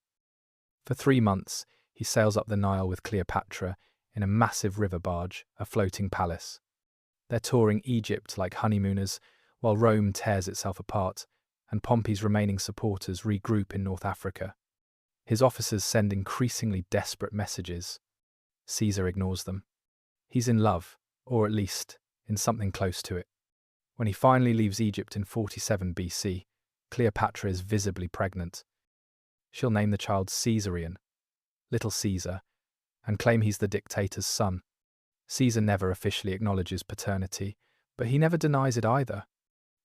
S1: For 3 months, he sails up the Nile with Cleopatra, in a massive river barge, a floating palace. They're touring Egypt like honeymooners, while Rome tears itself apart, and Pompey's remaining supporters regroup in North Africa. His officers send increasingly desperate messages. Caesar ignores them. He's in love, or at least in something close to it. When he finally leaves Egypt in 47 BC, Cleopatra is visibly pregnant. She'll name the child Caesarion, Little Caesar, and claim he's the dictator's son. Caesar never officially acknowledges paternity, but he never denies it either.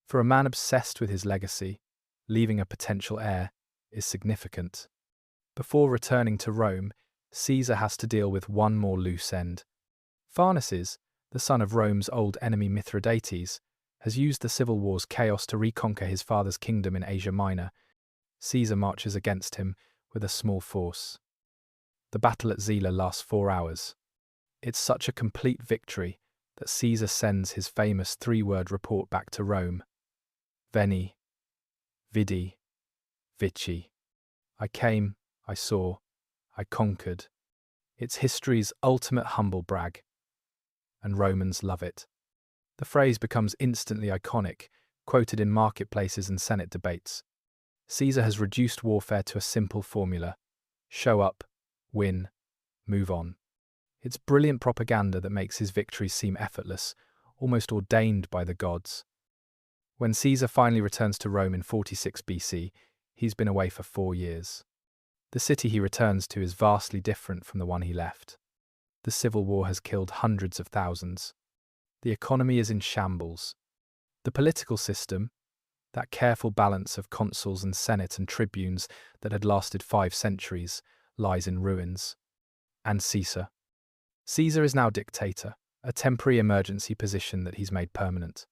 S1: For a man obsessed with his legacy, leaving a potential heir is significant. Before returning to Rome, Caesar has to deal with one more loose end. Pharnaces, the son of Rome's old enemy Mithridates, has used the civil war's chaos to reconquer his father's kingdom in Asia Minor. Caesar marches against him with a small force. The battle at Zela lasts 4 hours. It's such a complete victory that Caesar sends his famous 3-word report back to Rome. Veni, vidi, vici. I came, I saw, I conquered. It's history's ultimate humble brag, and Romans love it. The phrase becomes instantly iconic, quoted in marketplaces and Senate debates. Caesar has reduced warfare to a simple formula: show up, win, move on. It's brilliant propaganda that makes his victories seem effortless, almost ordained by the gods. When Caesar finally returns to Rome in 46 BC, he's been away for 4 years. The city he returns to is vastly different from the one he left. The civil war has killed hundreds of thousands. The economy is in shambles. The political system, that careful balance of consuls and senate and tribunes that had lasted 5 centuries, lies in ruins. And Caesar. Caesar is now dictator, a temporary emergency position that he's made permanent.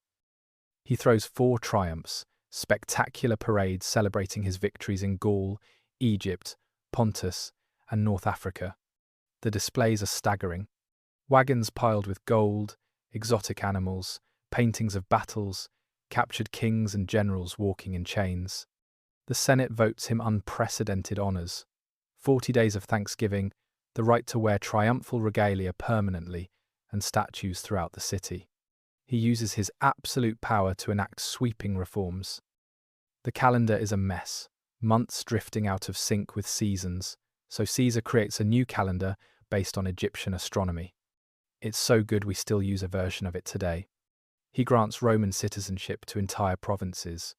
S1: He throws 4 triumphs, spectacular parades celebrating his victories in Gaul, Egypt, Pontus, and North Africa. The displays are staggering. Wagons piled with gold, exotic animals, paintings of battles, captured kings and generals walking in chains. The Senate votes him unprecedented honours. 40 days of thanksgiving, the right to wear triumphal regalia permanently, and statues throughout the city. He uses his absolute power to enact sweeping reforms. The calendar is a mess, months drifting out of sync with seasons, so Caesar creates a new calendar based on Egyptian astronomy. It's so good we still use a version of it today. He grants Roman citizenship to entire provinces.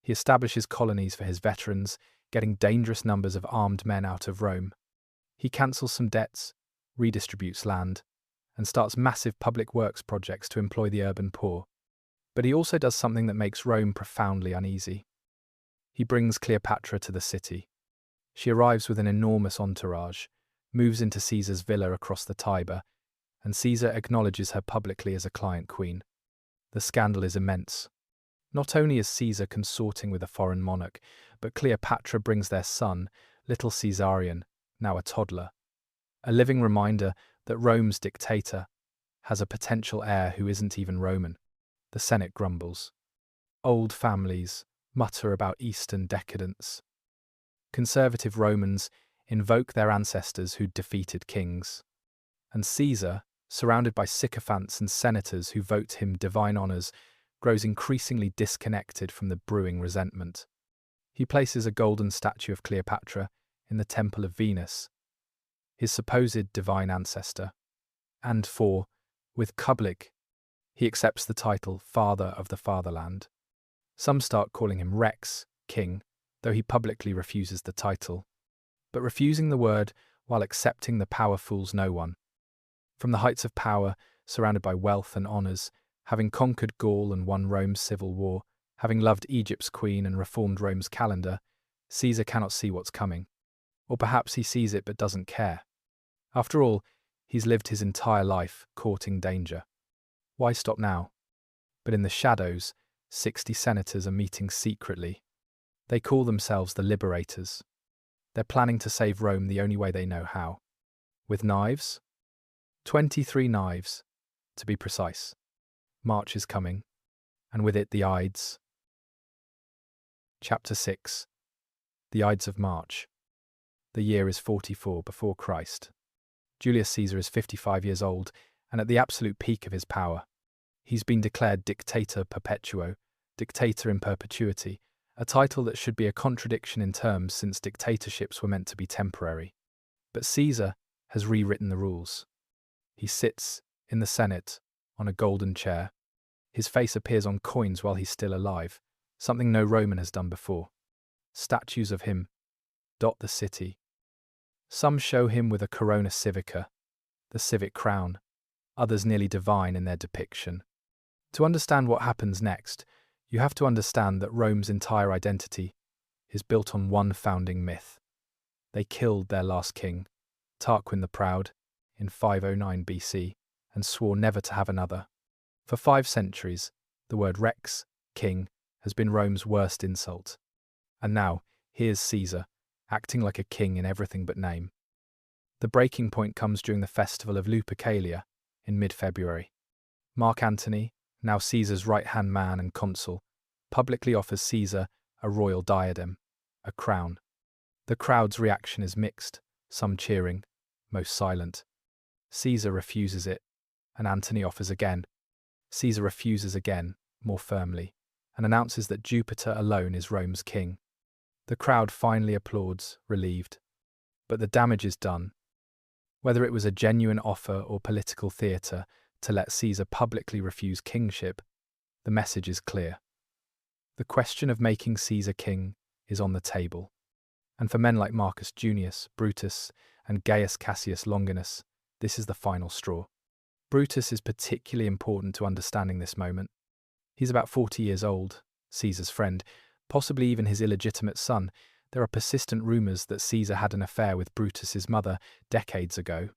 S1: He establishes colonies for his veterans, getting dangerous numbers of armed men out of Rome. He cancels some debts, redistributes land, and starts massive public works projects to employ the urban poor. But he also does something that makes Rome profoundly uneasy. He brings Cleopatra to the city. She arrives with an enormous entourage, moves into Caesar's villa across the Tiber, and Caesar acknowledges her publicly as a client queen. The scandal is immense. Not only is Caesar consorting with a foreign monarch, but Cleopatra brings their son, little Caesarion, now a toddler. A living reminder that Rome's dictator has a potential heir who isn't even Roman. The Senate grumbles. Old families mutter about Eastern decadence. Conservative Romans invoke their ancestors who'd defeated kings. And Caesar, surrounded by sycophants and senators who vote him divine honours, grows increasingly disconnected from the brewing resentment. He places a golden statue of Cleopatra in the Temple of Venus, his supposed divine ancestor, and with public, he accepts the title Father of the Fatherland. Some start calling him Rex, king, though he publicly refuses the title. But refusing the word while accepting the power fools no one. From the heights of power, surrounded by wealth and honours, having conquered Gaul and won Rome's civil war, having loved Egypt's queen and reformed Rome's calendar, Caesar cannot see what's coming. Or perhaps he sees it but doesn't care. After all, he's lived his entire life courting danger. Why stop now? But in the shadows, 60 senators are meeting secretly. They call themselves the Liberators. They're planning to save Rome the only way they know how. With knives? 23 knives, to be precise. March is coming, and with it the Ides. Chapter 6. The Ides of March. The year is 44 before Christ. Julius Caesar is 55 years old and at the absolute peak of his power. He's been declared dictator perpetuo, dictator in perpetuity, a title that should be a contradiction in terms since dictatorships were meant to be temporary. But Caesar has rewritten the rules. He sits in the Senate on a golden chair. His face appears on coins while he's still alive, something no Roman has done before. Statues of him dot the city. Some show him with a corona civica, the civic crown, others nearly divine in their depiction. To understand what happens next, you have to understand that Rome's entire identity is built on one founding myth. They killed their last king, Tarquin the Proud, in 509 BC, and swore never to have another. For 5 centuries, the word rex, king, has been Rome's worst insult. And now, here's Caesar, acting like a king in everything but name. The breaking point comes during the festival of Lupercalia in mid-February. Mark Antony, now Caesar's right-hand man and consul, publicly offers Caesar a royal diadem, a crown. The crowd's reaction is mixed, some cheering, most silent. Caesar refuses it, and Antony offers again. Caesar refuses again, more firmly, and announces that Jupiter alone is Rome's king. The crowd finally applauds, relieved. But the damage is done. Whether it was a genuine offer or political theatre to let Caesar publicly refuse kingship, the message is clear. The question of making Caesar king is on the table. And for men like Marcus Junius, Brutus, and Gaius Cassius Longinus, this is the final straw. Brutus is particularly important to understanding this moment. He's about 40 years old, Caesar's friend, possibly even his illegitimate son. There are persistent rumours that Caesar had an affair with Brutus's mother decades ago.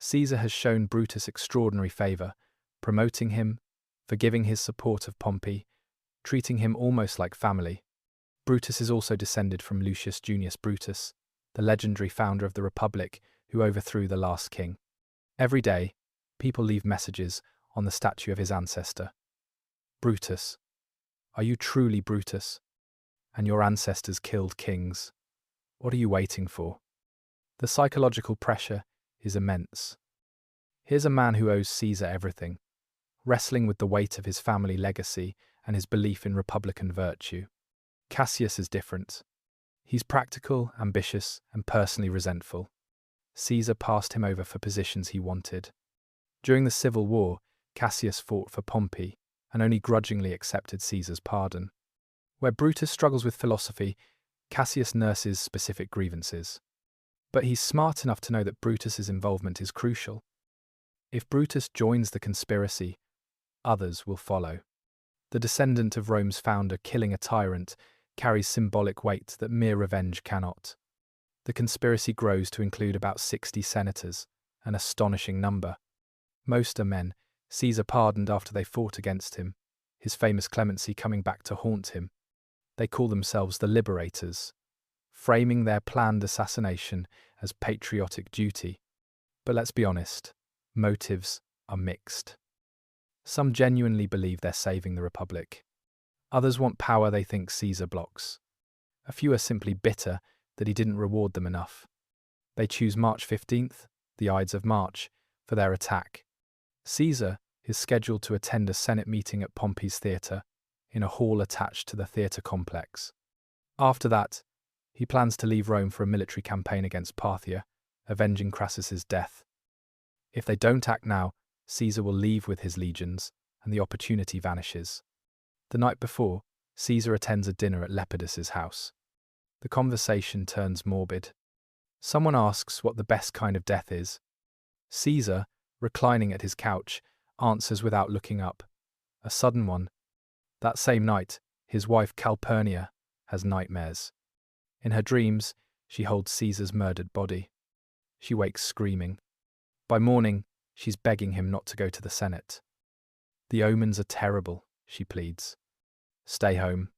S1: Caesar has shown Brutus extraordinary favour, promoting him, forgiving his support of Pompey, treating him almost like family. Brutus is also descended from Lucius Junius Brutus, the legendary founder of the Republic who overthrew the last king. Every day, people leave messages on the statue of his ancestor. Brutus, are you truly Brutus? And your ancestors killed kings. What are you waiting for? The psychological pressure is immense. Here's a man who owes Caesar everything, wrestling with the weight of his family legacy and his belief in republican virtue. Cassius is different. He's practical, ambitious, and personally resentful. Caesar passed him over for positions he wanted. During the Civil War, Cassius fought for Pompey and only grudgingly accepted Caesar's pardon. Where Brutus struggles with philosophy, Cassius nurses specific grievances. But he's smart enough to know that Brutus's involvement is crucial. If Brutus joins the conspiracy, others will follow. The descendant of Rome's founder killing a tyrant carries symbolic weight that mere revenge cannot. The conspiracy grows to include about 60 senators, an astonishing number. Most are men, Caesar pardoned after they fought against him, his famous clemency coming back to haunt him. They call themselves the Liberators, framing their planned assassination as patriotic duty. But let's be honest, motives are mixed. Some genuinely believe they're saving the Republic. Others want power they think Caesar blocks. A few are simply bitter that he didn't reward them enough. They choose March 15th, the Ides of March, for their attack. Caesar is scheduled to attend a Senate meeting at Pompey's theatre, in a hall attached to the theatre complex. After that, he plans to leave Rome for a military campaign against Parthia, avenging Crassus's death. If they don't act now, Caesar will leave with his legions, and the opportunity vanishes. The night before, Caesar attends a dinner at Lepidus's house. The conversation turns morbid. Someone asks what the best kind of death is. Caesar, reclining at his couch, answers without looking up. A sudden one. That same night, his wife Calpurnia has nightmares. In her dreams, she holds Caesar's murdered body. She wakes screaming. By morning, she's begging him not to go to the Senate. The omens are terrible, she pleads. Stay home.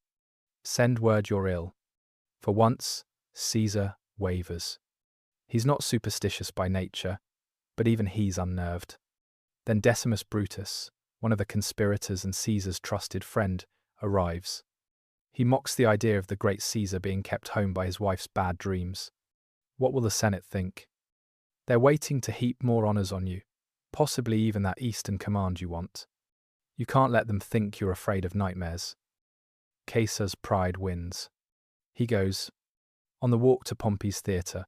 S1: Send word you're ill. For once, Caesar wavers. He's not superstitious by nature, but even he's unnerved. Then Decimus Brutus, one of the conspirators and Caesar's trusted friend, arrives. He mocks the idea of the great Caesar being kept home by his wife's bad dreams. What will the Senate think? They're waiting to heap more honours on you, possibly even that eastern command you want. You can't let them think you're afraid of nightmares. Caesar's pride wins. He goes, on the walk to Pompey's theatre.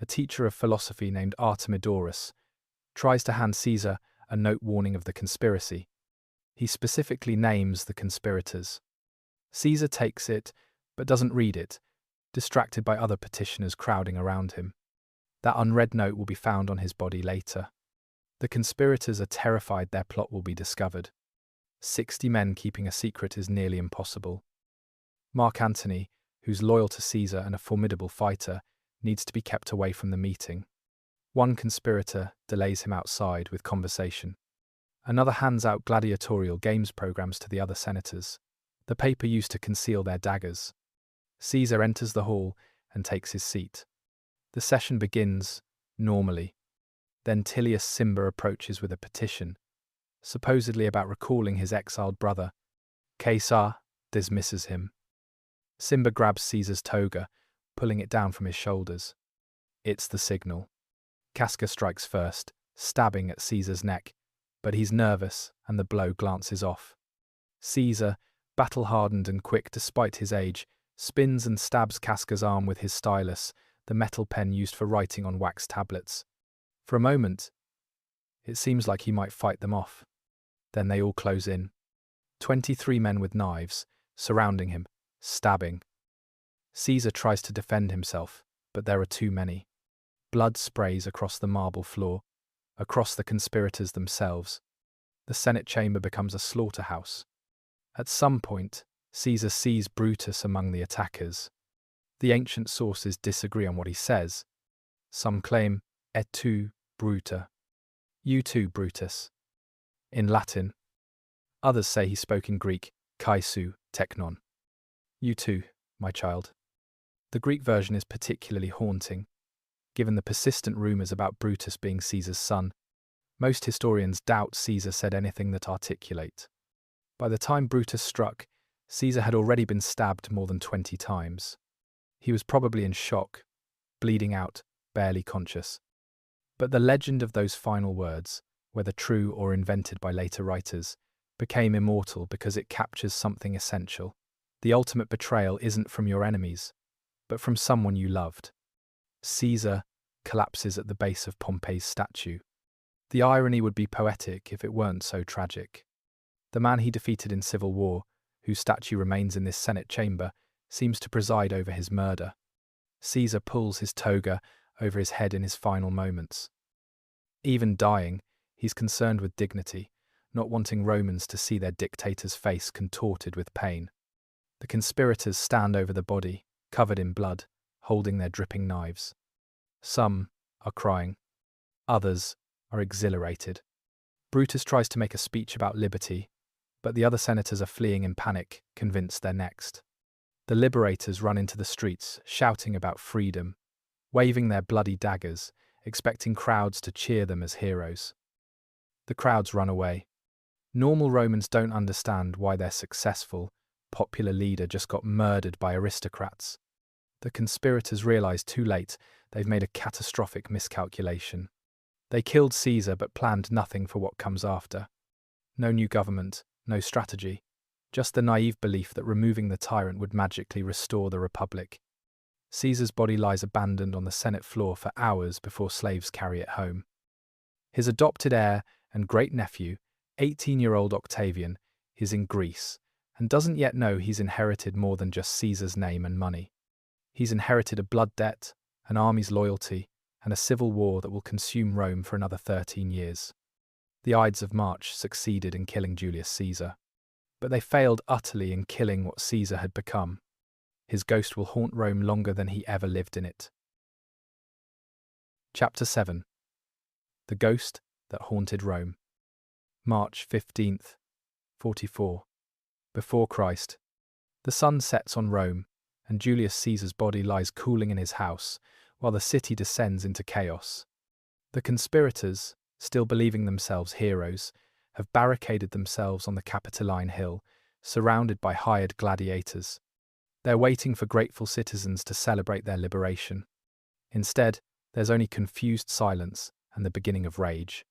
S1: A teacher of philosophy named Artemidorus tries to hand Caesar a note warning of the conspiracy. He specifically names the conspirators. Caesar takes it, but doesn't read it, distracted by other petitioners crowding around him. That unread note will be found on his body later. The conspirators are terrified their plot will be discovered. 60 men keeping a secret is nearly impossible. Mark Antony, who's loyal to Caesar and a formidable fighter, needs to be kept away from the meeting. One conspirator delays him outside with conversation. Another hands out gladiatorial games programs to the other senators. The paper used to conceal their daggers. Caesar enters the hall and takes his seat. The session begins, normally. Then Tilius Cimber approaches with a petition, supposedly about recalling his exiled brother. Caesar dismisses him. Cimber grabs Caesar's toga, pulling it down from his shoulders. It's the signal. Casca strikes first, stabbing at Caesar's neck, but he's nervous and the blow glances off. Caesar, battle-hardened and quick despite his age, spins and stabs Casca's arm with his stylus, the metal pen used for writing on wax tablets. For a moment, it seems like he might fight them off. Then they all close in. 23 men with knives, surrounding him, stabbing. Caesar tries to defend himself, but there are too many. Blood sprays across the marble floor, across the conspirators themselves. The Senate chamber becomes a slaughterhouse. At some point, Caesar sees Brutus among the attackers. The ancient sources disagree on what he says. Some claim, et tu, Bruta. You too, Brutus. In Latin. Others say he spoke in Greek, kai su, teknon. You too, my child. The Greek version is particularly haunting, given the persistent rumours about Brutus being Caesar's son. Most historians doubt Caesar said anything that articulate. By the time Brutus struck, Caesar had already been stabbed more than 20 times. He was probably in shock, bleeding out, barely conscious. But the legend of those final words, whether true or invented by later writers, became immortal because it captures something essential. The ultimate betrayal isn't from your enemies, but from someone you loved. Caesar collapses at the base of Pompey's statue. The irony would be poetic if it weren't so tragic. The man he defeated in civil war, whose statue remains in this Senate chamber, seems to preside over his murder. Caesar pulls his toga over his head in his final moments. Even dying, he's concerned with dignity, not wanting Romans to see their dictator's face contorted with pain. The conspirators stand over the body, covered in blood, holding their dripping knives. Some are crying. Others are exhilarated. Brutus tries to make a speech about liberty, but the other senators are fleeing in panic, convinced they're next. The liberators run into the streets, shouting about freedom, waving their bloody daggers, expecting crowds to cheer them as heroes. The crowds run away. Normal Romans don't understand why their successful, popular leader just got murdered by aristocrats. The conspirators realize too late they've made a catastrophic miscalculation. They killed Caesar but planned nothing for what comes after. No new government, no strategy, just the naive belief that removing the tyrant would magically restore the republic. Caesar's body lies abandoned on the Senate floor for hours before slaves carry it home. His adopted heir and great-nephew, 18-year-old Octavian, is in Greece and doesn't yet know he's inherited more than just Caesar's name and money. He's inherited a blood debt, an army's loyalty, and a civil war that will consume Rome for another 13 years. The Ides of March succeeded in killing Julius Caesar, but they failed utterly in killing what Caesar had become. His ghost will haunt Rome longer than he ever lived in it. Chapter 7. The Ghost that Haunted Rome. March 15th, 44. Before Christ. The sun sets on Rome, and Julius Caesar's body lies cooling in his house, while the city descends into chaos. The conspirators, still believing themselves heroes, have barricaded themselves on the Capitoline Hill, surrounded by hired gladiators. They're waiting for grateful citizens to celebrate their liberation. Instead, There's only confused silence and the beginning of rage.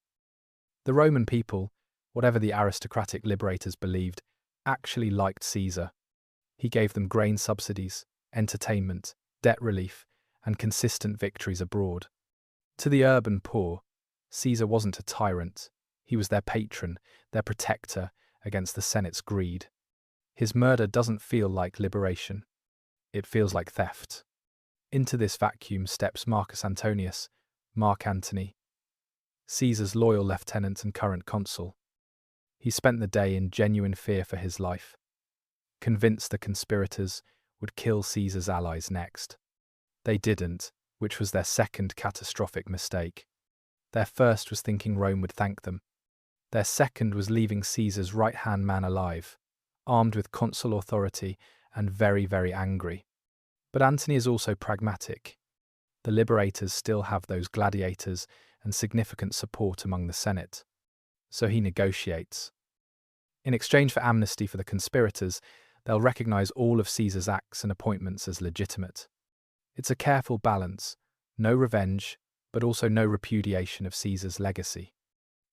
S1: The Roman people, whatever the aristocratic liberators believed, actually liked Caesar. He gave them grain subsidies, entertainment, debt relief, and consistent victories abroad. To the urban poor, Caesar wasn't a tyrant. He was their patron, their protector against the Senate's greed. His murder doesn't feel like liberation. It feels like theft. Into this vacuum steps Marcus Antonius, Mark Antony, Caesar's loyal lieutenant and current consul. He spent the day in genuine fear for his life, convinced the conspirators would kill Caesar's allies next. They didn't, which was their second catastrophic mistake. Their first was thinking Rome would thank them. Their second was leaving Caesar's right-hand man alive, armed with consul authority and very, very angry. But Antony is also pragmatic. The liberators still have those gladiators and significant support among the Senate. So he negotiates. In exchange for amnesty for the conspirators, they'll recognize all of Caesar's acts and appointments as legitimate. It's a careful balance, no revenge, but also no repudiation of Caesar's legacy.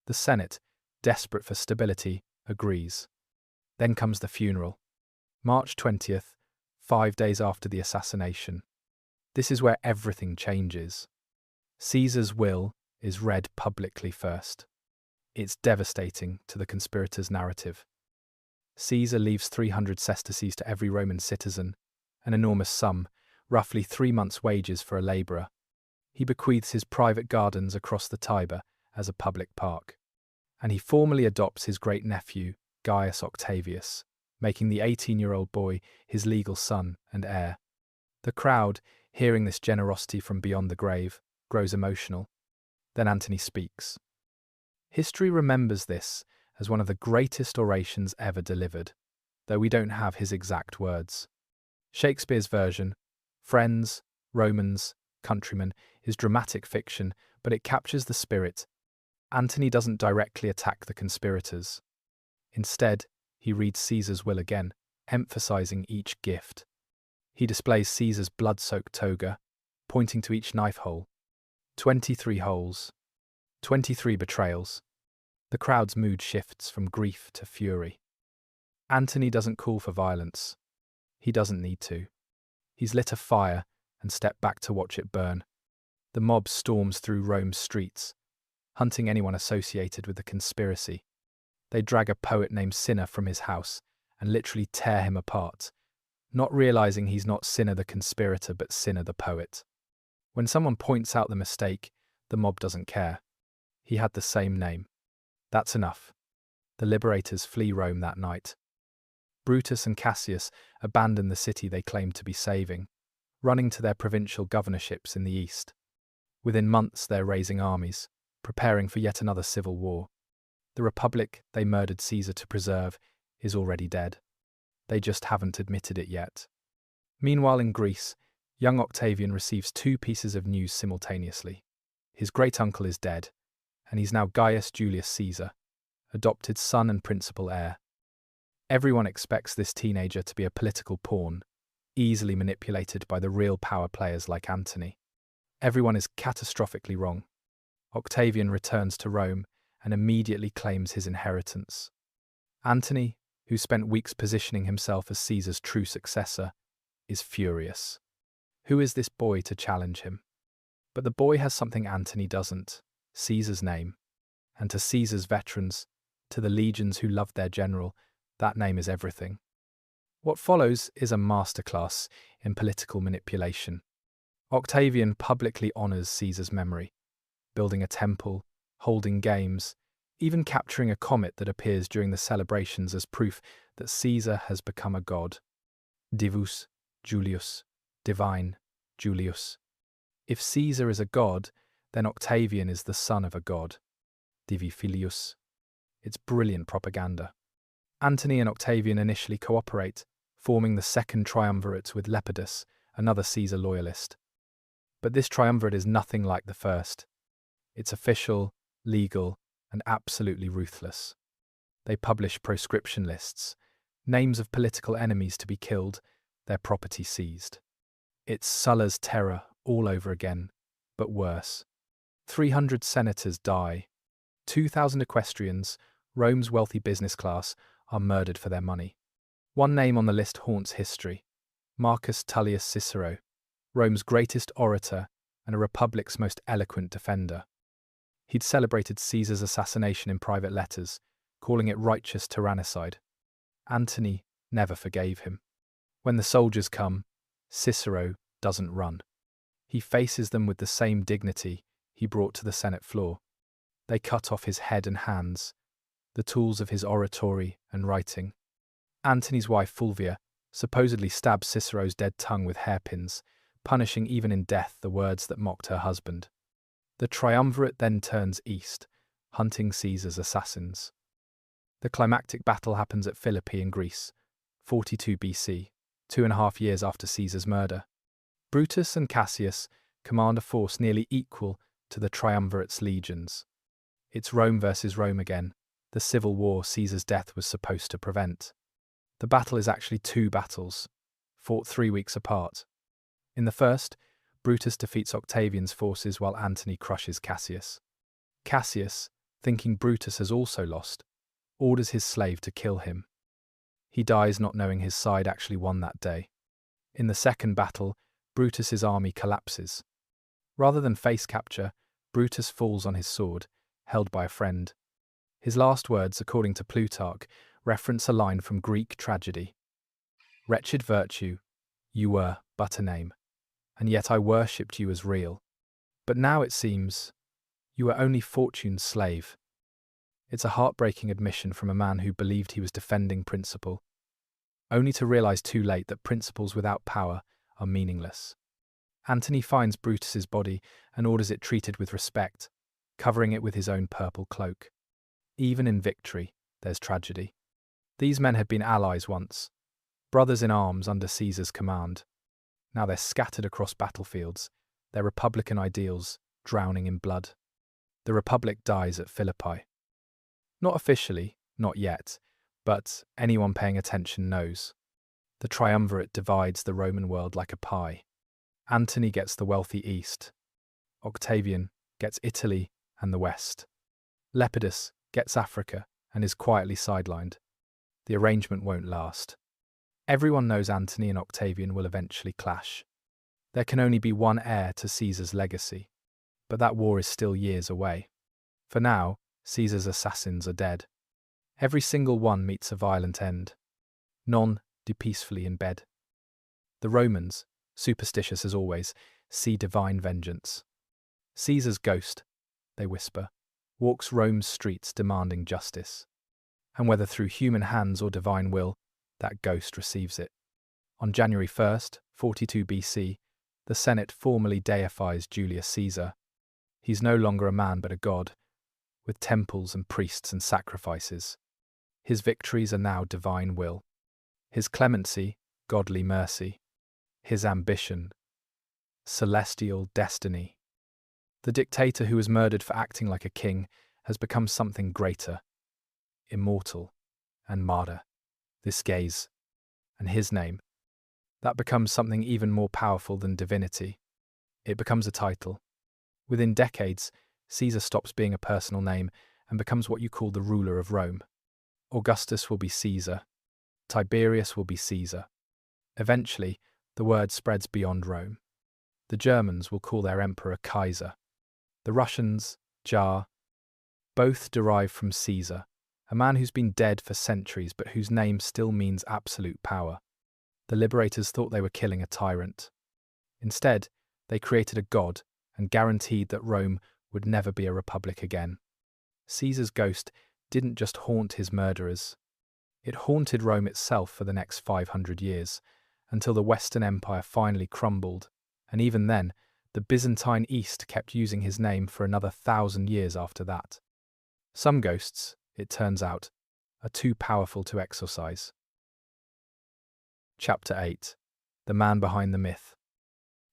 S1: The Senate, desperate for stability, agrees. Then comes the funeral. March 20th, 5 days after the assassination. This is where everything changes. Caesar's will is read publicly first. It's devastating to the conspirators' narrative. Caesar leaves 300 sesterces to every Roman citizen, an enormous sum, roughly 3 months' wages for a labourer. He bequeaths his private gardens across the Tiber as a public park. And he formally adopts his great-nephew, Gaius Octavius, making the 18-year-old boy his legal son and heir. The crowd, hearing this generosity from beyond the grave, grows emotional. Then Antony speaks. History remembers this as one of the greatest orations ever delivered, though we don't have his exact words. Shakespeare's version, Friends, Romans, Countrymen, is dramatic fiction, but it captures the spirit. Antony doesn't directly attack the conspirators. Instead, he reads Caesar's will again, emphasizing each gift. He displays Caesar's blood-soaked toga, pointing to each knife hole. 23 holes. 23 betrayals. The crowd's mood shifts from grief to fury. Antony doesn't call for violence. He doesn't need to. He's lit a fire and stepped back to watch it burn. The mob storms through Rome's streets, hunting anyone associated with the conspiracy. They drag a poet named Cinna from his house and literally tear him apart, not realizing he's not Cinna the conspirator but Cinna the poet. When someone points out the mistake, the mob doesn't care. He had the same name. That's enough. The liberators flee Rome that night. Brutus and Cassius abandon the city they claimed to be saving, running to their provincial governorships in the east. Within months, they're raising armies, preparing for yet another civil war. The republic they murdered Caesar to preserve is already dead. They just haven't admitted it yet. Meanwhile, in Greece, young Octavian receives 2 pieces of news simultaneously. His great-uncle is dead, and he's now Gaius Julius Caesar, adopted son and principal heir. Everyone expects this teenager to be a political pawn, easily manipulated by the real power players like Antony. Everyone is catastrophically wrong. Octavian returns to Rome and immediately claims his inheritance. Antony, who spent weeks positioning himself as Caesar's true successor, is furious. Who is this boy to challenge him? But the boy has something Antony doesn't: Caesar's name. And to Caesar's veterans, to the legions who loved their general, that name is everything. What follows is a masterclass in political manipulation. Octavian publicly honors Caesar's memory, building a temple, holding games, even capturing a comet that appears during the celebrations as proof that Caesar has become a god. Divus, Julius, divine, Julius. If Caesar is a god, then Octavian is the son of a god. Divi filius. It's brilliant propaganda. Antony and Octavian initially cooperate, forming the second triumvirate with Lepidus, another Caesar loyalist. But this triumvirate is nothing like the first. It's official, legal, and absolutely ruthless. They publish proscription lists, names of political enemies to be killed, their property seized. It's Sulla's terror all over again, but worse. 300 senators die. 2,000 equestrians, Rome's wealthy business class, are murdered for their money. One name on the list haunts history: Marcus Tullius Cicero, Rome's greatest orator and a republic's most eloquent defender. He'd celebrated Caesar's assassination in private letters, calling it righteous tyrannicide. Antony never forgave him. When the soldiers come, Cicero doesn't run. He faces them with the same dignity he brought to the Senate floor. They cut off his head and hands, the tools of his oratory and writing. Antony's wife Fulvia supposedly stabbed Cicero's dead tongue with hairpins, punishing even in death the words that mocked her husband. The triumvirate then turns east, hunting Caesar's assassins. The climactic battle happens at Philippi in Greece, 42 BC, 2.5 years after Caesar's murder. Brutus and Cassius command a force nearly equal to the triumvirate's legions. It's Rome versus Rome again, the civil war Caesar's death was supposed to prevent. The battle is actually 2 battles, fought 3 weeks apart. In the first, Brutus defeats Octavian's forces while Antony crushes Cassius. Cassius, thinking Brutus has also lost, orders his slave to kill him. He dies not knowing his side actually won that day. In the second battle, Brutus's army collapses. Rather than face capture, Brutus falls on his sword, held by a friend. His last words, according to Plutarch, reference a line from Greek tragedy. "Wretched virtue, you were but a name, and yet I worshipped you as real. But now it seems you are only fortune's slave." It's a heartbreaking admission from a man who believed he was defending principle, only to realize too late that principles without power are meaningless. Antony finds Brutus's body and orders it treated with respect, covering it with his own purple cloak. Even in victory, there's tragedy. These men had been allies once, brothers in arms under Caesar's command. Now they're scattered across battlefields, their republican ideals drowning in blood. The Republic dies at Philippi. Not officially, not yet, but anyone paying attention knows. The triumvirate divides the Roman world like a pie. Antony gets the wealthy east. Octavian gets Italy and the west. Lepidus gets Africa and is quietly sidelined. The arrangement won't last. Everyone knows Antony and Octavian will eventually clash. There can only be one heir to Caesar's legacy, but that war is still years away. For now, Caesar's assassins are dead. Every single one meets a violent end. None do peacefully in bed. The Romans, superstitious as always, see divine vengeance. Caesar's ghost, they whisper, walks Rome's streets demanding justice. And whether through human hands or divine will, that ghost receives it. On January 1st, 42 BC, the Senate formally deifies Julius Caesar. He's no longer a man but a god, with temples and priests and sacrifices. His victories are now divine will. His clemency, godly mercy. His ambition, celestial destiny. The dictator who was murdered for acting like a king has become something greater, immortal, and martyr. This gaze, and his name, that becomes something even more powerful than divinity. It becomes a title. Within decades, Caesar stops being a personal name and becomes what you call the ruler of Rome. Augustus will be Caesar. Tiberius will be Caesar. Eventually, the word spreads beyond Rome. The Germans will call their emperor Kaiser. The Russians, Tsar. Both derive from Caesar, a man who's been dead for centuries but whose name still means absolute power. The liberators thought they were killing a tyrant. Instead, they created a god and guaranteed that Rome would never be a republic again. Caesar's ghost didn't just haunt his murderers. It haunted Rome itself for the next 500 years, until the Western Empire finally crumbled, and even then, the Byzantine East kept using his name for another 1,000 years after that. Some ghosts, it turns out, are too powerful to exorcise. Chapter 8. The Man Behind the Myth.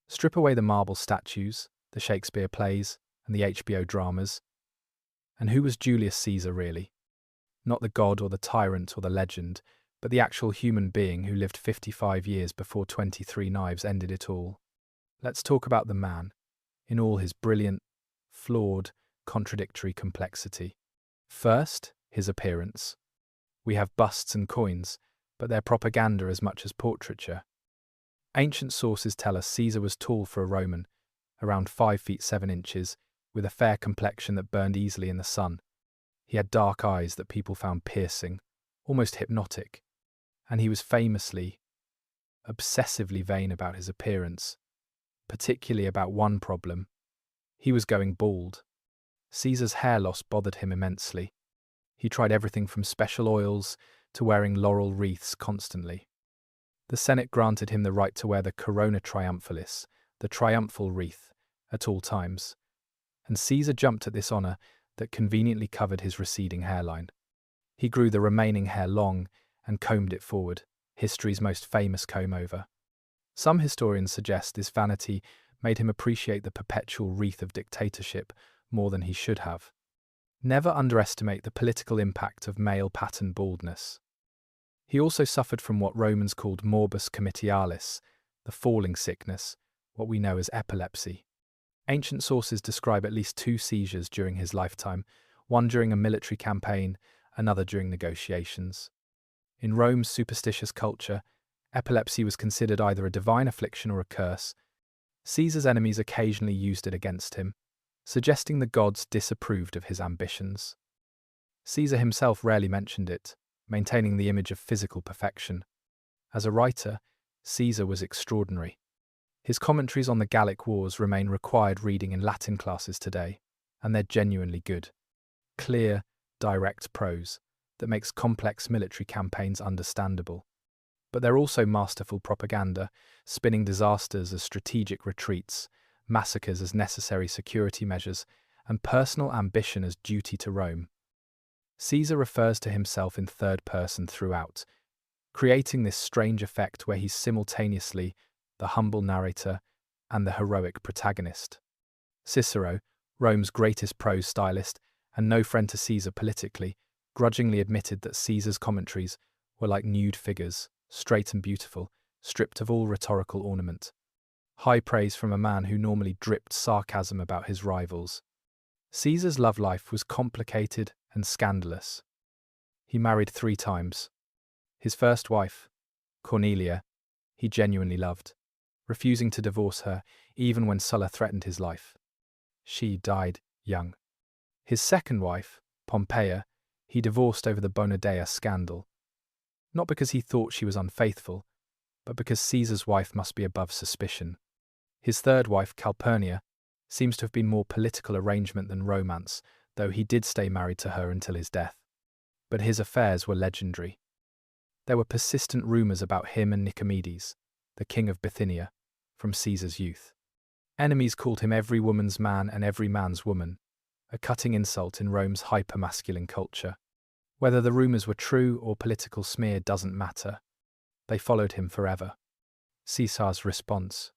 S1: Strip away the marble statues, the Shakespeare plays, and the HBO dramas. And who was Julius Caesar really? Not the god or the tyrant or the legend, but the actual human being who lived 55 years before 23 knives ended it all. Let's talk about the man. in all his brilliant, flawed, contradictory complexity. First, his appearance. We have busts and coins, but they're propaganda as much as portraiture. Ancient sources tell us Caesar was tall for a Roman, around 5 feet 7 inches, with a fair complexion that burned easily in the sun. He had dark eyes that people found piercing, almost hypnotic, and he was famously, obsessively vain about his appearance, particularly about one problem. He was going bald. Caesar's hair loss bothered him immensely. He tried everything from special oils to wearing laurel wreaths constantly. The Senate granted him the right to wear the corona triumphalis, the triumphal wreath, at all times, and Caesar jumped at this honour that conveniently covered his receding hairline. He grew the remaining hair long and combed it forward, history's most famous comb-over. Some historians suggest this vanity made him appreciate the perpetual wreath of dictatorship more than he should have. Never underestimate the political impact of male pattern baldness. He also suffered from what Romans called morbus comitialis, the falling sickness, what we know as epilepsy. Ancient sources describe at least 2 seizures during his lifetime, one during a military campaign, another during negotiations. In Rome's superstitious culture, epilepsy was considered either a divine affliction or a curse. Caesar's enemies occasionally used it against him, suggesting the gods disapproved of his ambitions. Caesar himself rarely mentioned it, maintaining the image of physical perfection. As a writer, Caesar was extraordinary. His commentaries on the Gallic Wars remain required reading in Latin classes today, and they're genuinely good. Clear, direct prose that makes complex military campaigns understandable. But they're also masterful propaganda, spinning disasters as strategic retreats, massacres as necessary security measures, and personal ambition as duty to Rome. Caesar refers to himself in third person throughout, creating this strange effect where he's simultaneously the humble narrator and the heroic protagonist. Cicero, Rome's greatest prose stylist and no friend to Caesar politically, grudgingly admitted that Caesar's commentaries were like nude figures, straight and beautiful, stripped of all rhetorical ornament. High praise from a man who normally dripped sarcasm about his rivals. Caesar's love life was complicated and scandalous. He married 3 times. His first wife, Cornelia, he genuinely loved, refusing to divorce her even when Sulla threatened his life. She died young. His second wife, Pompeia, he divorced over the Bonadea scandal, not because he thought she was unfaithful, but because Caesar's wife must be above suspicion. His third wife, Calpurnia, seems to have been more political arrangement than romance, though he did stay married to her until his death. But his affairs were legendary. There were persistent rumours about him and Nicomedes, the king of Bithynia, from Caesar's youth. Enemies called him every woman's man and every man's woman, a cutting insult in Rome's hyper-masculine culture. Whether the rumours were true or political smear doesn't matter. They followed him forever. Caesar's response.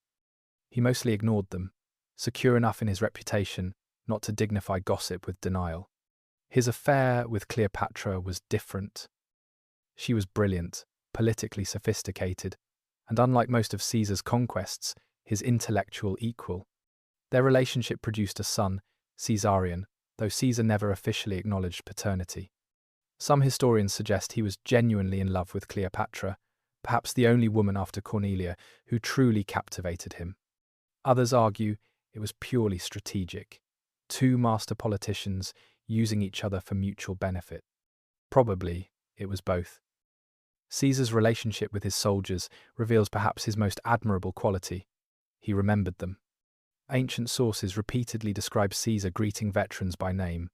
S1: He mostly ignored them, secure enough in his reputation not to dignify gossip with denial. His affair with Cleopatra was different. She was brilliant, politically sophisticated, and unlike most of Caesar's conquests, his intellectual equal. Their relationship produced a son, Caesarion, though Caesar never officially acknowledged paternity. Some historians suggest he was genuinely in love with Cleopatra, perhaps the only woman after Cornelia who truly captivated him. Others argue it was purely strategic, 2 master politicians using each other for mutual benefit. Probably it was both. Caesar's relationship with his soldiers reveals perhaps his most admirable quality. He remembered them. Ancient sources repeatedly describe Caesar greeting veterans by name,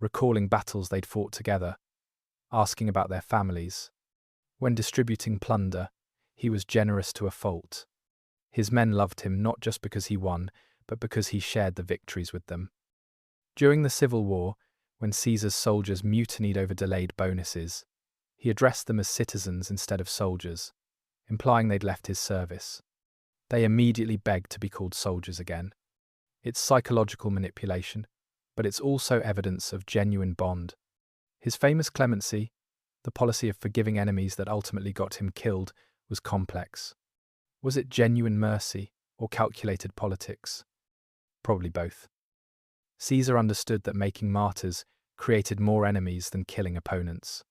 S1: recalling battles they'd fought together, asking about their families. When distributing plunder, he was generous to a fault. His men loved him not just because he won, but because he shared the victories with them. During the Civil War, when Caesar's soldiers mutinied over delayed bonuses, he addressed them as citizens instead of soldiers, implying they'd left his service. They immediately begged to be called soldiers again. It's psychological manipulation, but it's also evidence of genuine bond. His famous clemency, the policy of forgiving enemies that ultimately got him killed, was complex. Was it genuine mercy or calculated politics? Probably both. Caesar understood that making martyrs created more enemies than killing opponents.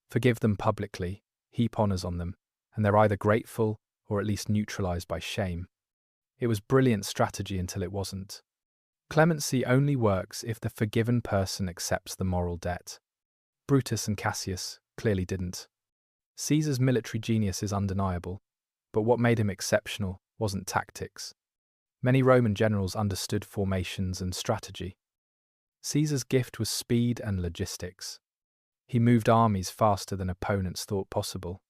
S1: Forgive them publicly, heap honours on them, and they're either grateful or at least neutralised by shame. It was brilliant strategy until it wasn't. Clemency only works if the forgiven person accepts the moral debt. Brutus and Cassius clearly didn't. Caesar's military genius is undeniable, but what made him exceptional wasn't tactics. Many Roman generals understood formations and strategy. Caesar's gift was speed and logistics. He moved armies faster than opponents thought possible.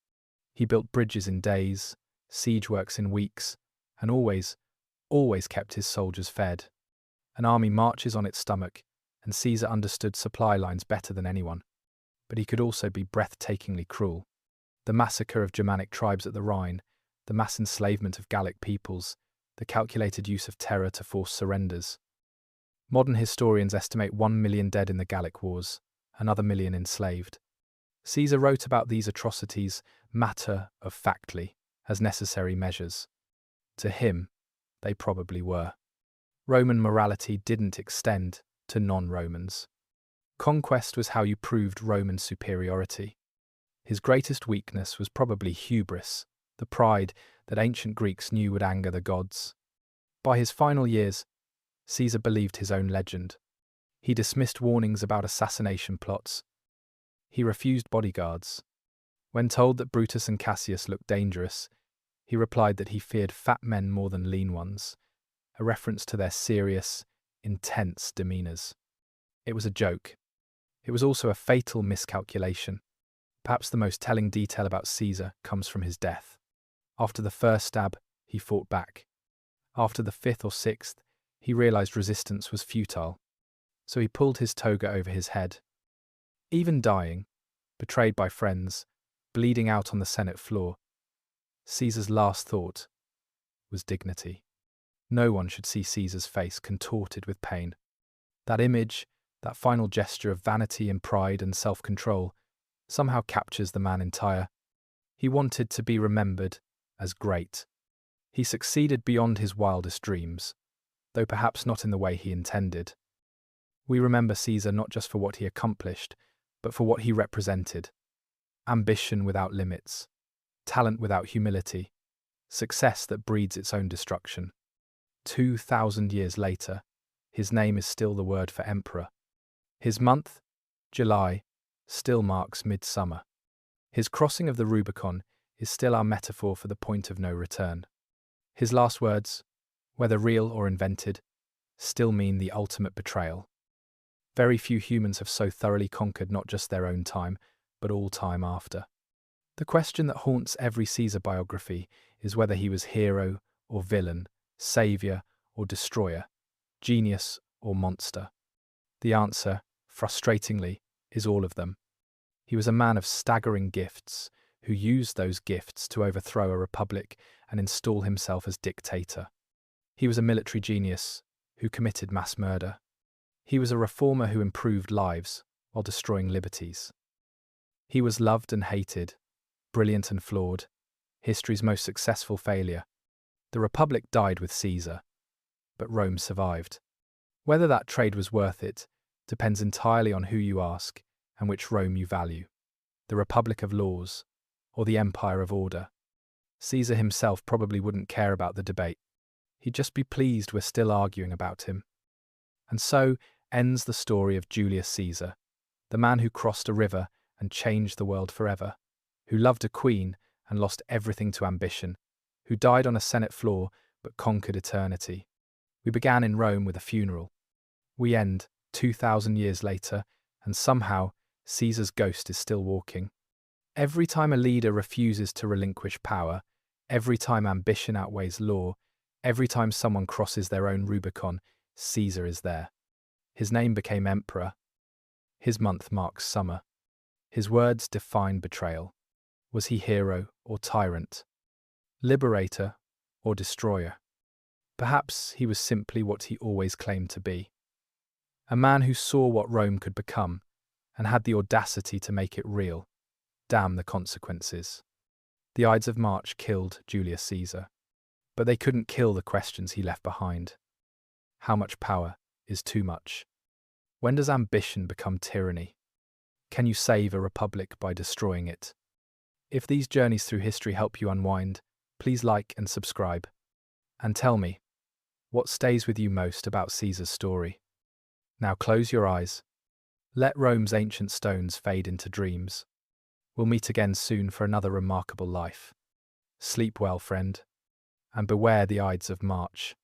S1: He built bridges in days, siege works in weeks, and always kept his soldiers fed. An army marches on its stomach, and Caesar understood supply lines better than anyone. But he could also be breathtakingly cruel. The massacre of Germanic tribes at the Rhine, the mass enslavement of Gallic peoples, the calculated use of terror to force surrenders. Modern historians estimate 1 million dead in the Gallic Wars, another million enslaved. Caesar wrote about these atrocities matter-of-factly, as necessary measures. To him, they probably were. Roman morality didn't extend to non-Romans. Conquest was how you proved Roman superiority. His greatest weakness was probably hubris, the pride that ancient Greeks knew would anger the gods. By his final years, Caesar believed his own legend. He dismissed warnings about assassination plots. He refused bodyguards. When told that Brutus and Cassius looked dangerous, he replied that he feared fat men more than lean ones, a reference to their serious, intense demeanours. It was a joke. It was also a fatal miscalculation. Perhaps the most telling detail about Caesar comes from his death. After the first stab, he fought back. After the fifth or sixth, he realised resistance was futile, so he pulled his toga over his head. Even dying, betrayed by friends, bleeding out on the Senate floor, Caesar's last thought was dignity. No one should see Caesar's face contorted with pain. That image, that final gesture of vanity and pride and self-control, somehow captures the man entire. He wanted to be remembered as great. He succeeded beyond his wildest dreams, though perhaps not in the way he intended. We remember Caesar not just for what he accomplished, but for what he represented. Ambition without limits, talent without humility, success that breeds its own destruction. 2,000 years later, his name is still the word for emperor. His month, July, still marks midsummer. His crossing of the Rubicon is still our metaphor for the point of no return. His last words, whether real or invented, still mean the ultimate betrayal. Very few humans have so thoroughly conquered not just their own time, but all time after. The question that haunts every Caesar biography is whether he was hero or villain, saviour or destroyer, genius or monster. The answer, frustratingly, is all of them. He was a man of staggering gifts, who used those gifts to overthrow a republic and install himself as dictator. He was a military genius who committed mass murder. He was a reformer who improved lives while destroying liberties. He was loved and hated, brilliant and flawed, history's most successful failure. The Republic died with Caesar, but Rome survived. Whether that trade was worth it depends entirely on who you ask and which Rome you value, the Republic of laws or the Empire of order. Caesar himself probably wouldn't care about the debate. He'd just be pleased we're still arguing about him. And so ends the story of Julius Caesar, the man who crossed a river and changed the world forever, who loved a queen and lost everything to ambition, who died on a Senate floor but conquered eternity. We began in Rome with a funeral. We end 2,000 years later, and somehow Caesar's ghost is still walking. Every time a leader refuses to relinquish power, every time ambition outweighs law, every time someone crosses their own Rubicon, Caesar is there. His name became emperor. His month marks summer. His words define betrayal. Was he hero or tyrant? Liberator or destroyer? Perhaps he was simply what he always claimed to be. A man who saw what Rome could become and had the audacity to make it real. Damn the consequences. The Ides of March killed Julius Caesar, but they couldn't kill the questions he left behind. How much power is too much? When does ambition become tyranny? Can you save a republic by destroying it? If these journeys through history help you unwind, please like and subscribe. And tell me, what stays with you most about Caesar's story? Now close your eyes. Let Rome's ancient stones fade into dreams. We'll meet again soon for another remarkable life. Sleep well, friend, and beware the Ides of March.